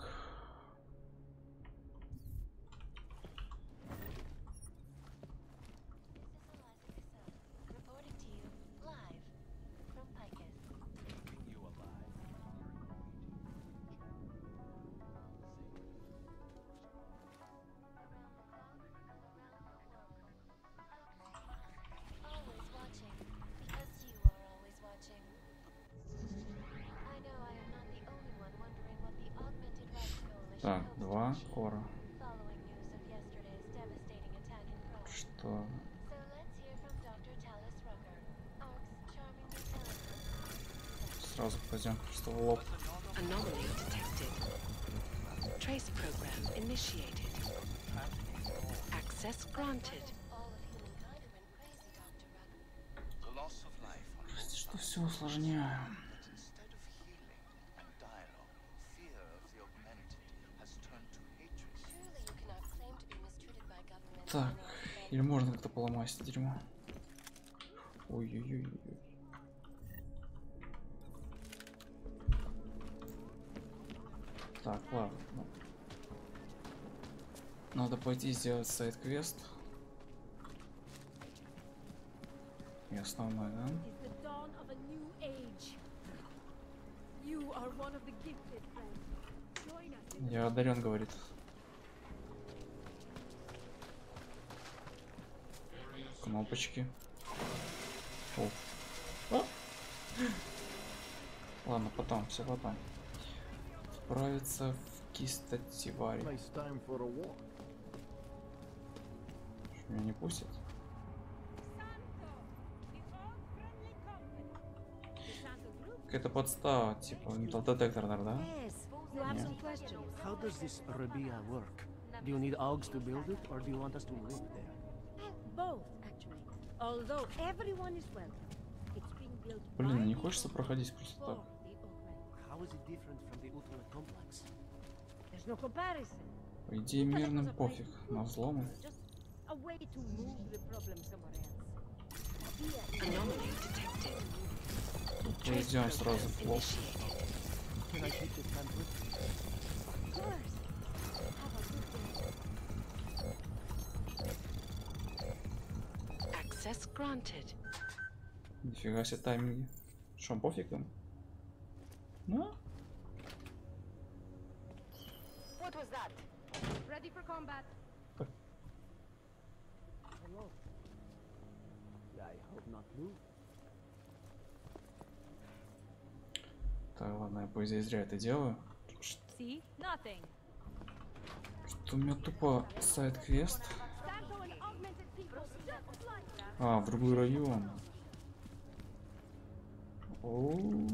Так, 2 кора. Что? Сразу пойдем, что в лоб. Trace program initiated. Access granted. Что все усложняю. Так, или можно как-то поломать это дерьмо. Ой-ой-ой. Так, ладно. Надо пойти сделать сайд-квест. И основной, да? Я одарен, говорит. Кнопочки. О. А? Ладно, потом, все потом. Справиться в Кистативаре. Меня не пустят? какая-то подстава, типа металлодетектор, да? You have some questions. How does this Rabia work? Do you need Augs to build it, or do you want us to live there? Both, actually. Although everyone is welcome. It's being built Блин, by не the хочется проходить просто for так. the augmented. How is it different from the Ultimate Complex? There's no comparison. По идее, мирным пофиг на взломы. Just a way to move the problem somewhere else. Anomaly detected. Пойдем сразу в лоб. Can I keep this pamphlet? Of course. Have a good day. Access granted. Нифига себе тайминги. Шо, пофиг им? Ну? What was that? Ready for combat. Hello. I hope not blue. Так, ладно, я по идее зря это делаю. See? Nothing. Что у меня тупо сайд-квест. А, в другой район. Оу.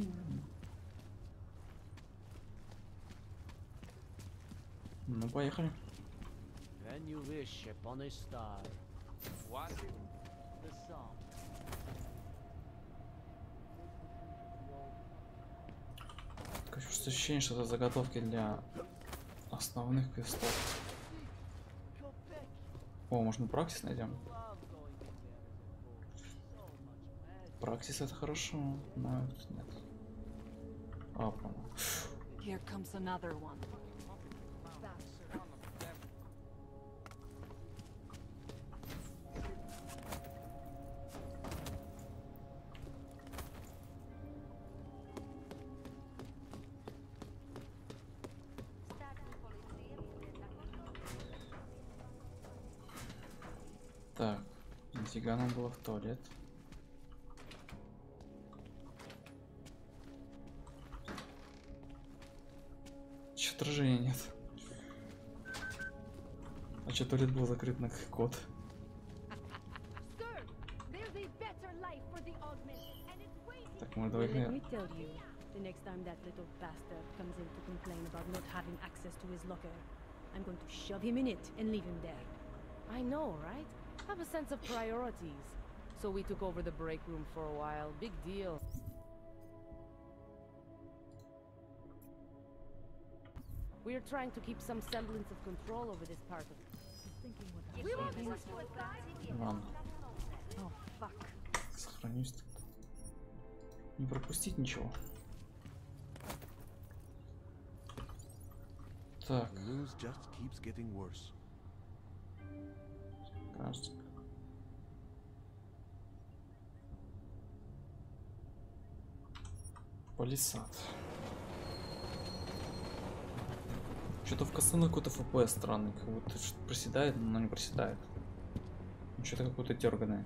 Ну, поехали. When you wish upon a star. What? The song. Такое ощущение, что это заготовки для основных квестов. О, может мы праксис найдем? Праксис это хорошо, но тут нет. А, по-моему. Here comes another one. Так, нифига нам было в туалет. Чё, отражения нет. А чё, туалет был закрыт на код? Так, мы давай. Let me tell you, the next time that little bastard comes in to complain about not having access to his locker, I'm going to shove him in it and leave him there. I know, right? Have a sense of priorities. So we took over the break room for a while. Big deal. We're trying to keep some semblance of control over this part of it. Ладно. Oh, fuck. Сохранюсь. Не пропустить ничего. Так. Кажется. Палисад. Что-то в косынах какой-то FPS странный, как будто что-то проседает, но не проседает. Что-то какое-то дерганое.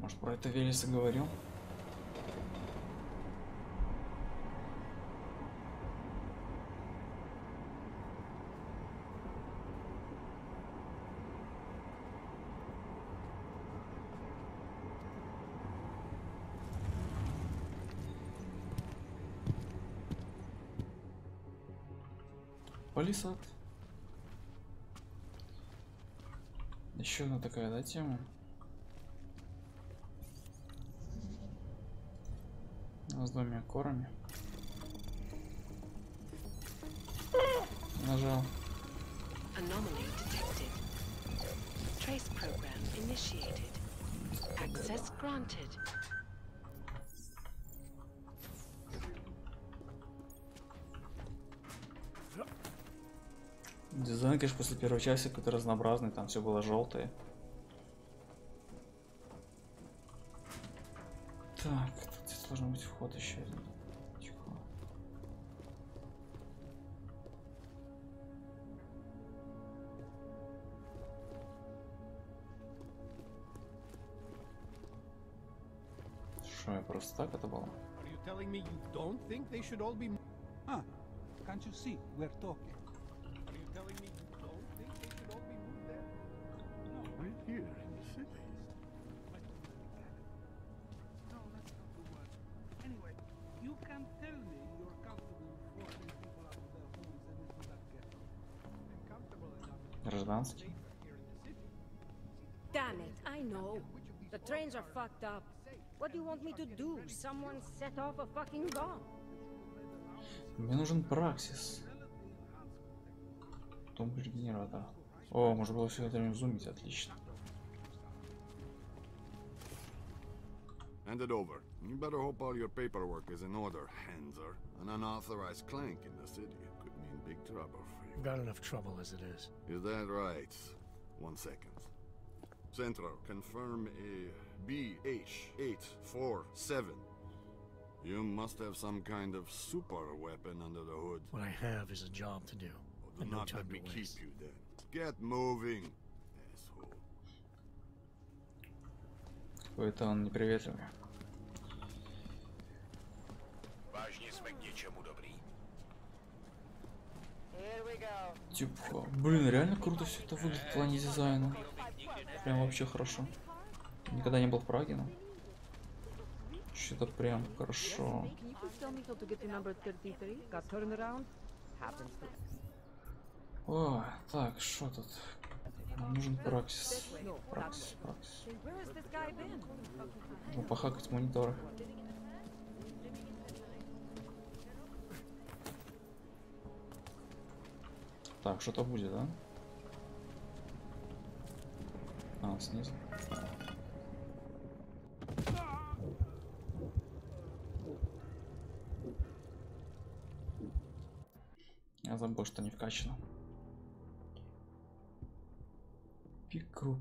Может, про это Велес и говорил? Палисад. Еще одна такая, да, тема? С двумя корами. Нажал. Anomaly detected. Trace program initiated. Access granted. Дизайн, конечно, после первой части какой-то разнообразный, там все было желтое. Так, тут здесь должен быть вход еще один. Тихо. Что, я просто так это было? Are you telling me you don't think they should all be? Huh? Can't you see? We're talking. Are you telling me you don't think they should all be moved there? No, right here in the city. гражданский. Damn it, I know. The trains are fucked up. What do you want me to do? Someone set off a fucking bomb. Мне нужен праксис. Тумблер генератор. О, можно было все это время зумить, отлично. Hand it over. You better hope all your paperwork is in order, Hanser. An unauthorized clank in the city could mean big trouble for you. Got enough trouble as it is. Is that right? 1 second. Central, confirm a BH847. You must have some kind of super weapon under the hood. What I have is a job to do. Do And no not time let to me keep waste. you then. Get moving, asshole. Какой-то он неприветливый. Vážně jsme k něčemu dobrý. Типа, блин, реально круто все это выглядит в плане дизайна. Прям вообще хорошо. Никогда не был в Праге, но что-то прям хорошо. О, так, что тут? Нам нужен праксис. Праксис. Нужно похакать мониторы. Так, что-то будет, да? А, снизу. Я забыл, что не вкачано. Пикруп.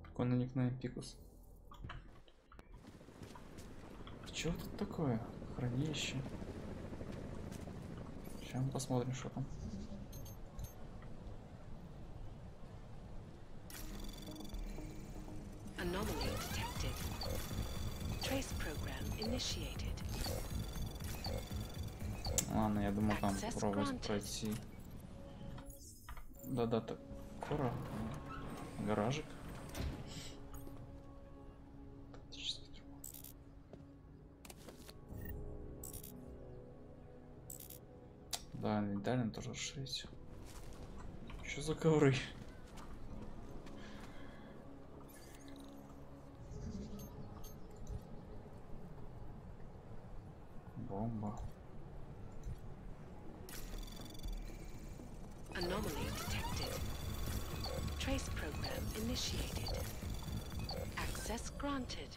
Прикольный никнейм Пикус. Чё тут такое? Хранилище. Сейчас мы посмотрим, что там. Anomaly detected. Trace program initiated. Ладно, я думаю, там попробовать пройти. Да, так. Скоро. Гаражик. Да, инвентарь тоже расширить. Что за ковры? Бомба. Anomaly detected. Trace program initiated. Access granted.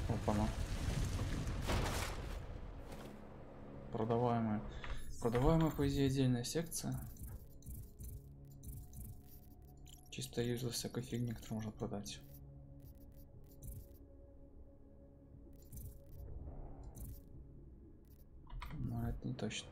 Опа-на. Продаваемая. Продаваемая, по идее, отдельная секция. Чисто юзал всякой фигни, которую можно продать. Но это не точно.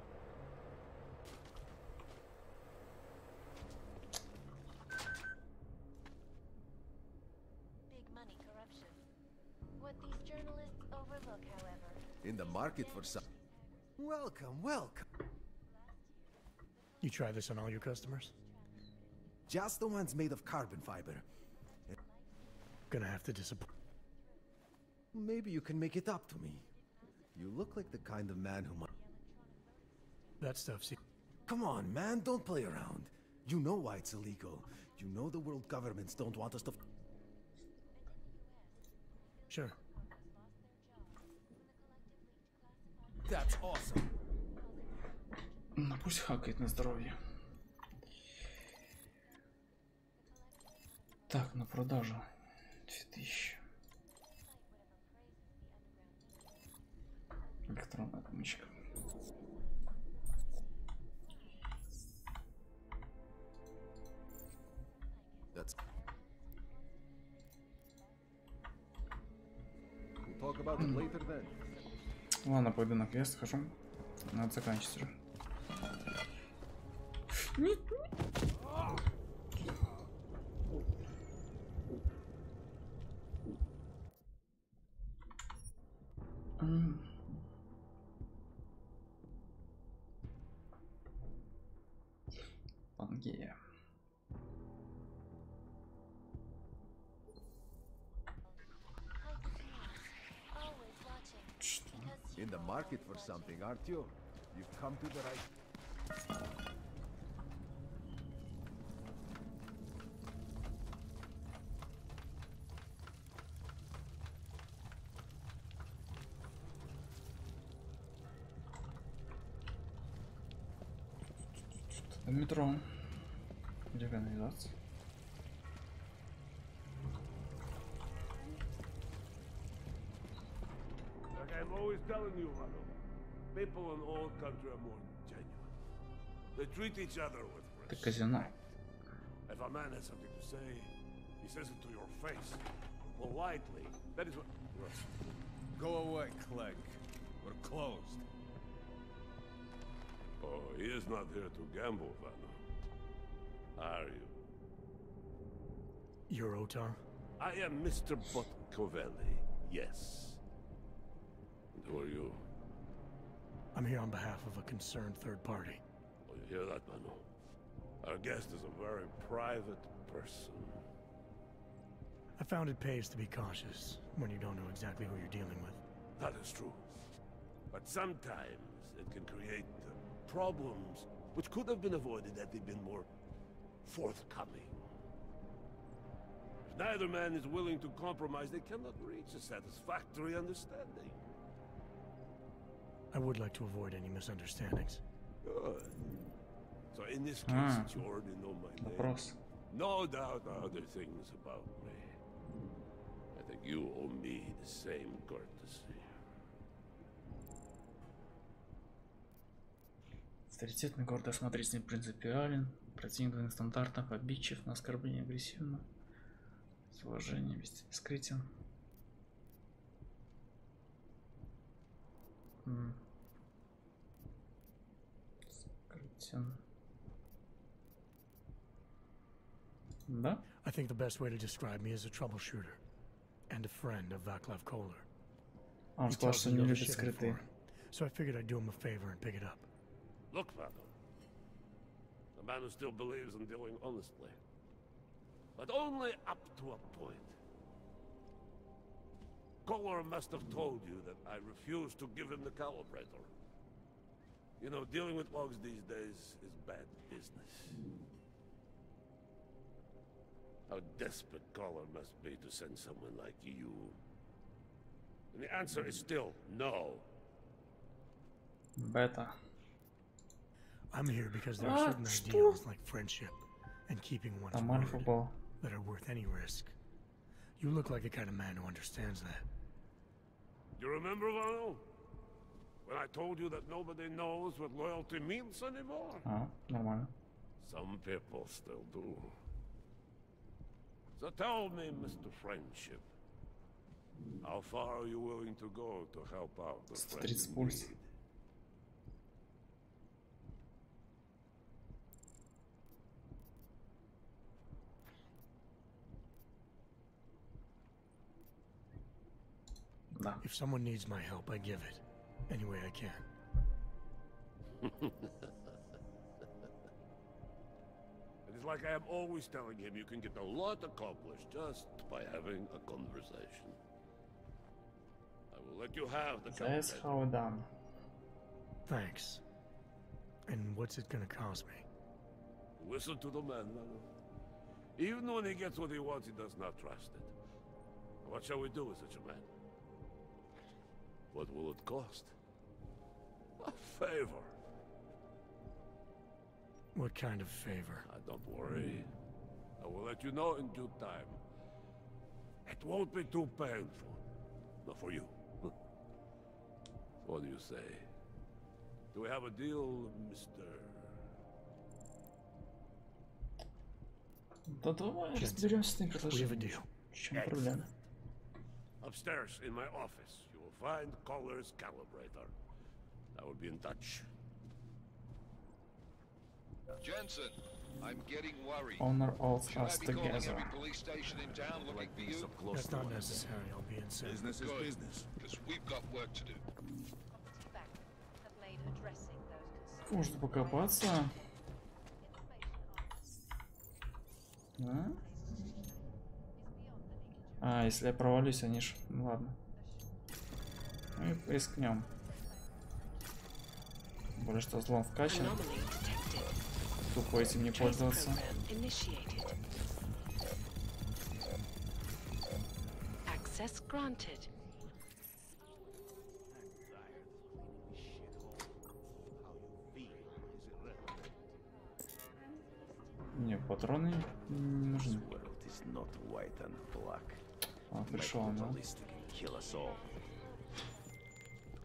In the market for some. Welcome. You try this on all your customers? Just the ones made of carbon fiber. Gonna have to disappoint. Maybe you can make it up to me. You look like the kind of man who might. That stuff's. Come on, man, don't play around. You know why it's illegal. You know the world governments don't want us to. Sure. That's awesome. Ну, пусть хакает на здоровье. Так, на продажу 2000. Электронная отмычка. That's. We'll talk about it later then. Ладно, пойду на квест схожу. Надо заканчивать уже. Нет. Yeah. In the market for something, aren't you? You've come to the right... Метро. Где канализация? Like I'm always telling you, Rado, people in old country are more genuine. They treat each other with respect. If a man has something to say, he says it to your face, politely. That is what... Go away, Clegg. We're closed. Oh, he is not here to gamble, Vano. Are you? You're Otar? I am Mr. Botkovelli, yes. And who are you? I'm here on behalf of a concerned third party. Oh, you hear that, Vano? Our guest is a very private person. I found it pays to be cautious when you don't know exactly who you're dealing with. That is true. But sometimes it can create problems which could have been avoided had they been more forthcoming. If neither man is willing to compromise, they cannot reach a satisfactory understanding. I would like to avoid any misunderstandings. Good. So in this case, you already know my name. No doubt other things about me. I think you owe me the same courtesy. Авторитетный, гордо, осмотрительный, принципиален, противник двойных стандартов, обидчив, на оскорбление агрессивно, с уважением, бескрытен. Скрытен. Да? I think the best way to describe me is a troubleshooter and a friend of Vaclav Kohler. Он сказал, что не любит скрытые. So I figured I'd do him a favor and pick it up. Look, Vano. The man who still believes in dealing honestly. But only up to a point. Kohler must have told you that I refused to give him the calibrator. You know, dealing with logs these days is bad business. How desperate Kohler must be to send someone like you. And the answer is still no. Beta. I'm here because there are certain ideals like friendship and keeping one's word that are worth any risk. You look like the kind of man who understands that. You remember, Vano? When I told you that nobody knows what loyalty means anymore? Нормально. Some people still do. So tell me, Mr. Friendship, how far are you willing to go to help out the friends in need? If someone needs my help, I give it. Any way I can. It is like I am always telling him you can get a lot accomplished just by having a conversation. I will let you have the That's how done. Thanks. And what's it gonna cost me? Listen to the man, Manu. Even when he gets what he wants, he does not trust it. What shall we do with such a man? What will it cost? A favor. What kind of favor? Don't worry. I will let you know in due time. It won't be too painful. Not for you. What do you say? Do we have a deal, Mr. Да давай разберемся с этим предложением. В чем проблема? Upstairs in my office, you will find Kohler's calibrator. I will be in touch. Jensen, I'm getting worried. Honor of Should us I be calling together. every police station in town looking for you? That's not necessary, I'll be inside. Business is business. Because we've got work to do. Можно покопаться. А, если я провалюсь, они ж... Ну ладно. Мы рискнем. Более что взлом вкачан. Тупо этим не пользоваться. Не, патроны не нужны. А, пришел, да?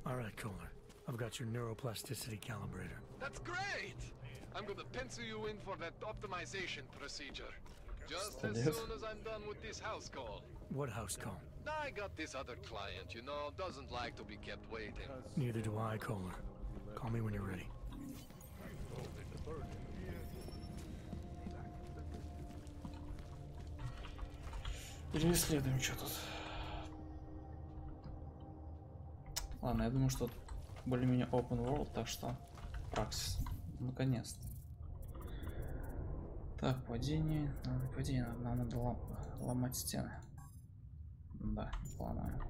All right, Kohler. I've got your neuroplasticity calibrator. That's great! I'm gonna pencil you in for that optimization procedure. Just as soon as I'm done with this house call. What house call? I got this other client, you know, doesn't like to be kept waiting. Neither do I, Kohler. Call me when you're ready. Переследуем, что тут. Ладно, я думаю, что более-менее open world, так что праксис. Наконец-то. Так, падение. Падение, нам надо ломать стены. Да, ломаем.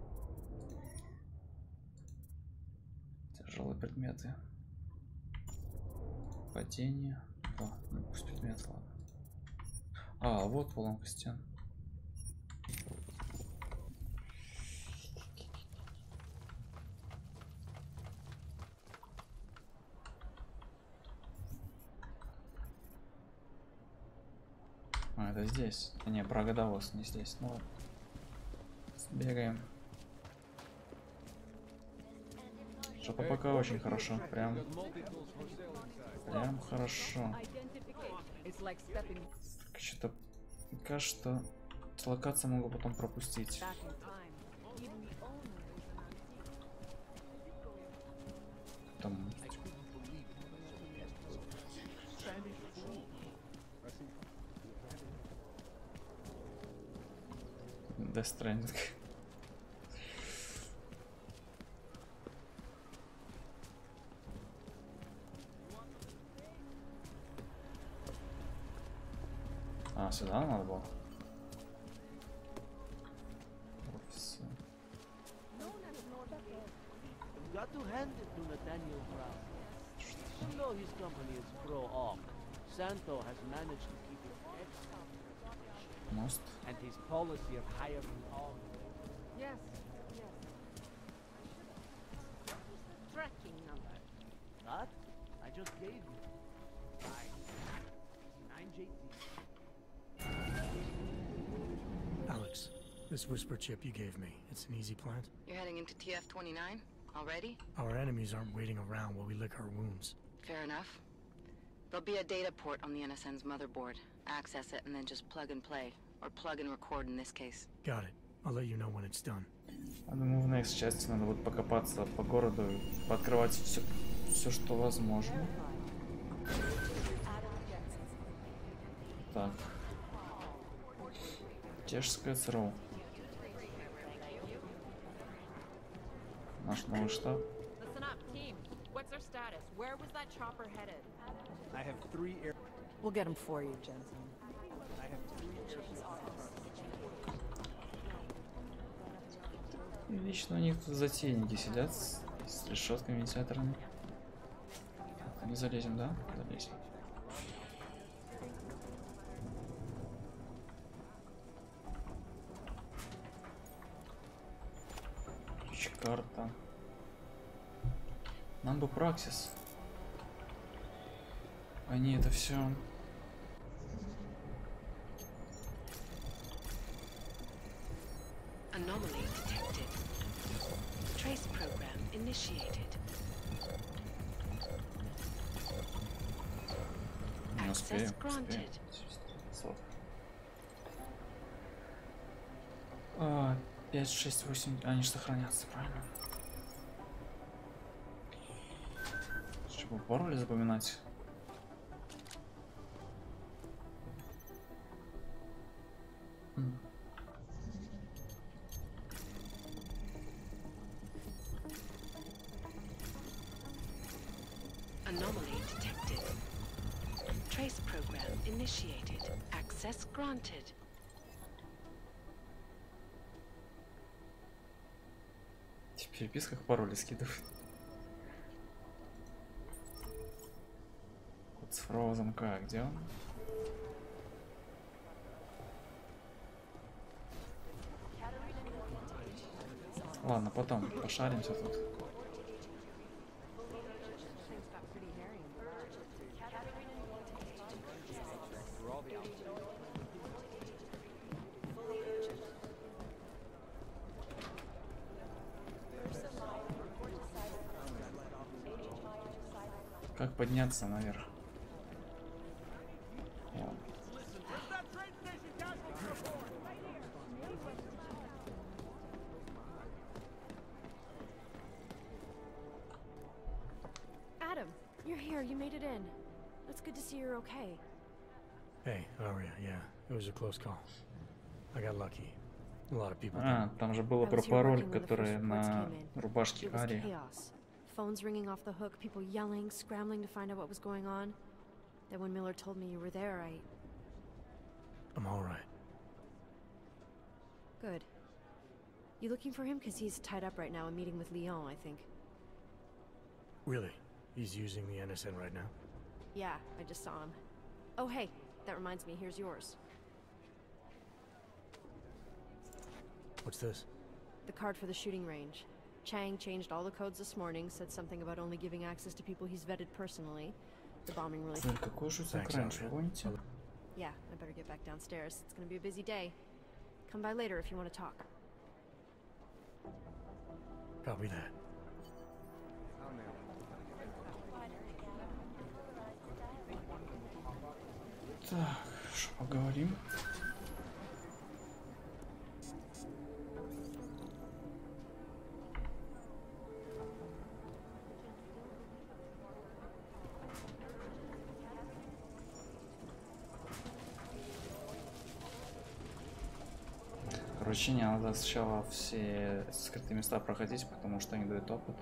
Тяжелые предметы. Падение. Да, ну пусть предмет, ладно. А, вот поломка стен. А, это здесь. А, не, Брагодовоз не здесь. Ну ладно. Сбегаем. Что-то пока очень хорошо. Прям хорошо. Что-то пока что локацию могу потом пропустить. Там. Death Stranding. А, сюда надо было? Все. Got to hand it to Nathaniel Brown. You know his company is pro-Orc. Santo has managed to keep his head Most. and his policy of hiring all. Yes, yes. Tracking number. That? I just gave you. 9JT. Alex, this whisper chip you gave me, it's an easy plant? You're heading into TF-29 already? Our enemies aren't waiting around while we lick our wounds. Fair enough. There'll be a data port on the NSN's motherboard. Access it and then just plug and play. Or plug and record in this case. Got it. I'll let you know when it's done. Я думаю, в next части надо вот покопаться по городу, пооткрывать все, что возможно. Так. Чешская ЦРУ. Наш новый штаб. Listen up, team. What's our status? Where was that chopper headed? I have 3 air. We'll get him for you, Jensen. I have 3 air. Лично у них тут затейники сидят с решетками вентиляторными. Не залезем, да? Залезем. Ключ-карта. Нам бы праксис. Они это все. Anomaly detected. Trace program initiated. Не успею. Access granted. 5, 6, 8. Они же сохранятся, правильно? Чтобы пароли запоминать. Anomaly detected. Trace program initiated. Access granted. В переписках пароли скидывают. Код цифрового замка, где он? Ладно, потом пошаримся тут. Как подняться наверх? Ладно. Adam, you're here. You made it in. It's good to see you're okay. Hey, how are you? Yeah, it was a close call. I got lucky. A lot of people. Там же было про пароль, который на рубашке Ари. Phones ringing off the hook, people yelling, scrambling to find out what was going on. Then when Miller told me you were there, I'm all right. Good. You looking for him? Because he's tied up right now, a meeting with Lyon, I think. Really? He's using the NSN right now? Yeah, I just saw him. Oh, hey, that reminds me, here's yours. What's this? The card for the shooting range. Chang changed all the codes this morning, said something about only giving access to people he's vetted personally. The bombing really... Yeah, I better get back downstairs. It's gonna be a busy day. Come by later if you want to talk. Copy that. Так, что поговорим? Короче, не надо сначала все скрытые места проходить, потому что они дают опыт.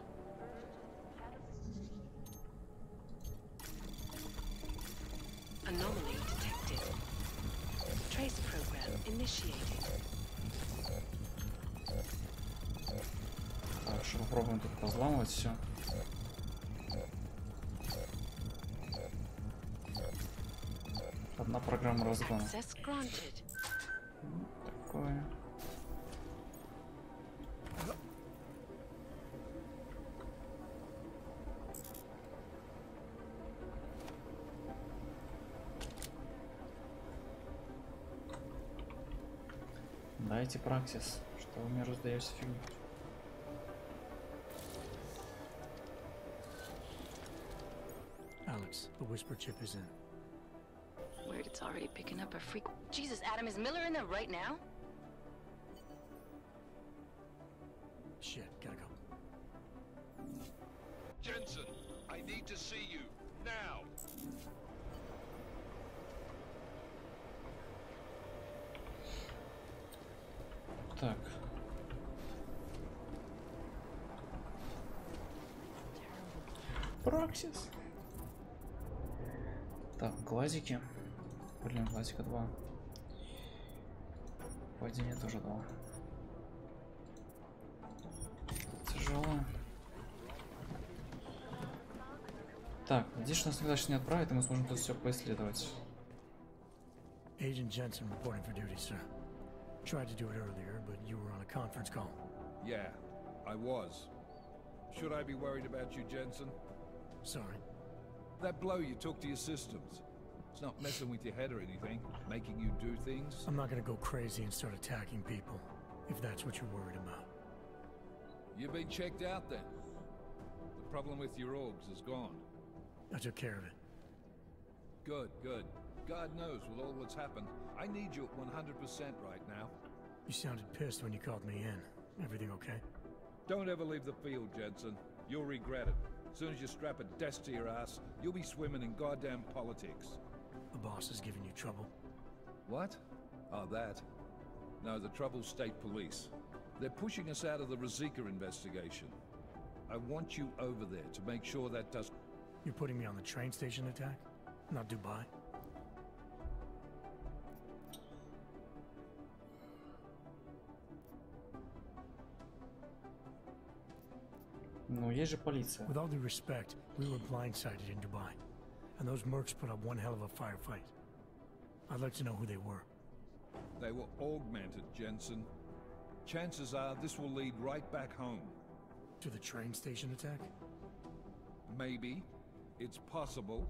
Хорошо, попробуем тут позламывать все. Одна программа разгона. Такое. Дайте праксис, что вы мне раздаете фигню. Alex, the whisper chip is in. Weird, it's already picking up a freak. Jesus, Adam, is Miller in there right now? Shit, gotta go. Jensen, I need to see you now. Так. Праксис. Так, глазики. Блин, глазика 2. Падение тоже 2. Тяжело. Так, надеюсь, что нас никуда сейчас не отправят, и мы сможем тут все поисследовать. Agent Jensen reporting for duty, sir. Tried to do it earlier, but you were on a conference call. Yeah, I was. Should I be worried about you, Jensen? Sorry. That blow you took to your systems. It's not messing with your head or anything, making you do things. I'm not gonna go crazy and start attacking people, if that's what you're worried about. You've been checked out then. The problem with your orgs is gone. I took care of it. Good, good. God knows with all that's happened, I need you at 100% right now. You sounded pissed when you called me in. Everything okay? Don't ever leave the field, Jensen. You'll regret it. As soon as you strap a desk to your ass, you'll be swimming in goddamn politics. The boss is giving you trouble. What? Oh, that. No, the trouble's state police. They're pushing us out of the Rosica investigation. I want you over there to make sure that does... You're putting me on the train station attack? Not Dubai? Ну, есть же полиция. With all due respect, we were blindsided in Dubai, and those mercs put up one hell of a firefight. I'd like to know who they were. They were augmented, Jensen. Chances are this will lead right back home. To the train station attack? Maybe. It's possible.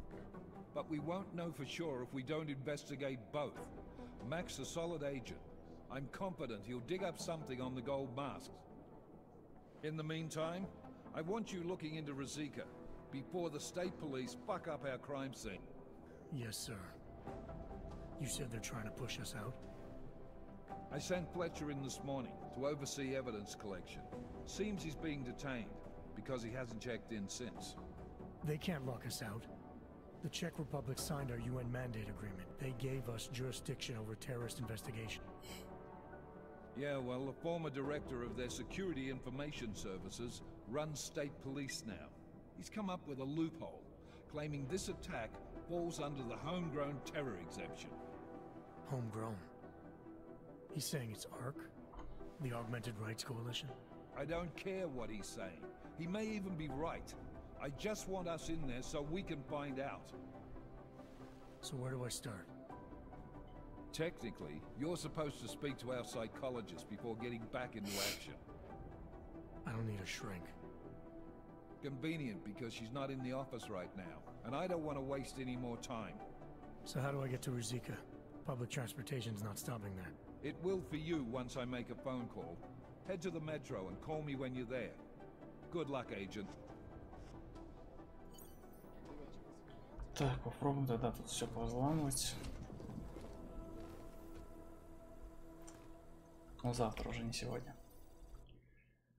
But we won't know for sure if we don't investigate both. Mac's a solid agent. I'm confident he'll dig up something on the gold masks. In the meantime, I want you looking into Ruzicka before the state police fuck up our crime scene. Yes, sir. You said they're trying to push us out? I sent Fletcher in this morning to oversee evidence collection. Seems he's being detained because he hasn't checked in since. They can't lock us out. The Czech Republic signed our UN mandate agreement. They gave us jurisdiction over terrorist investigation. Yeah, well, the former director of their security information services runs state police now. He's come up with a loophole, claiming this attack falls under the homegrown terror exemption. Homegrown? He's saying it's ARC? The Augmented Rights Coalition? I don't care what he's saying. He may even be right. I just want us in there so we can find out. So where do I start? Technically, you're supposed to speak to our psychologist before getting back into action. I don't need a shrink. Convenient because she's not in the office right now, and I don't want to waste any more time. So how do I get to Ruzicka? Public transportation's not stopping there. It will for you once I make a phone call. Head to the metro and call me when you're there. Good luck, agent. Так, попробуем тогда тут все позламывать. Но завтра уже, не сегодня.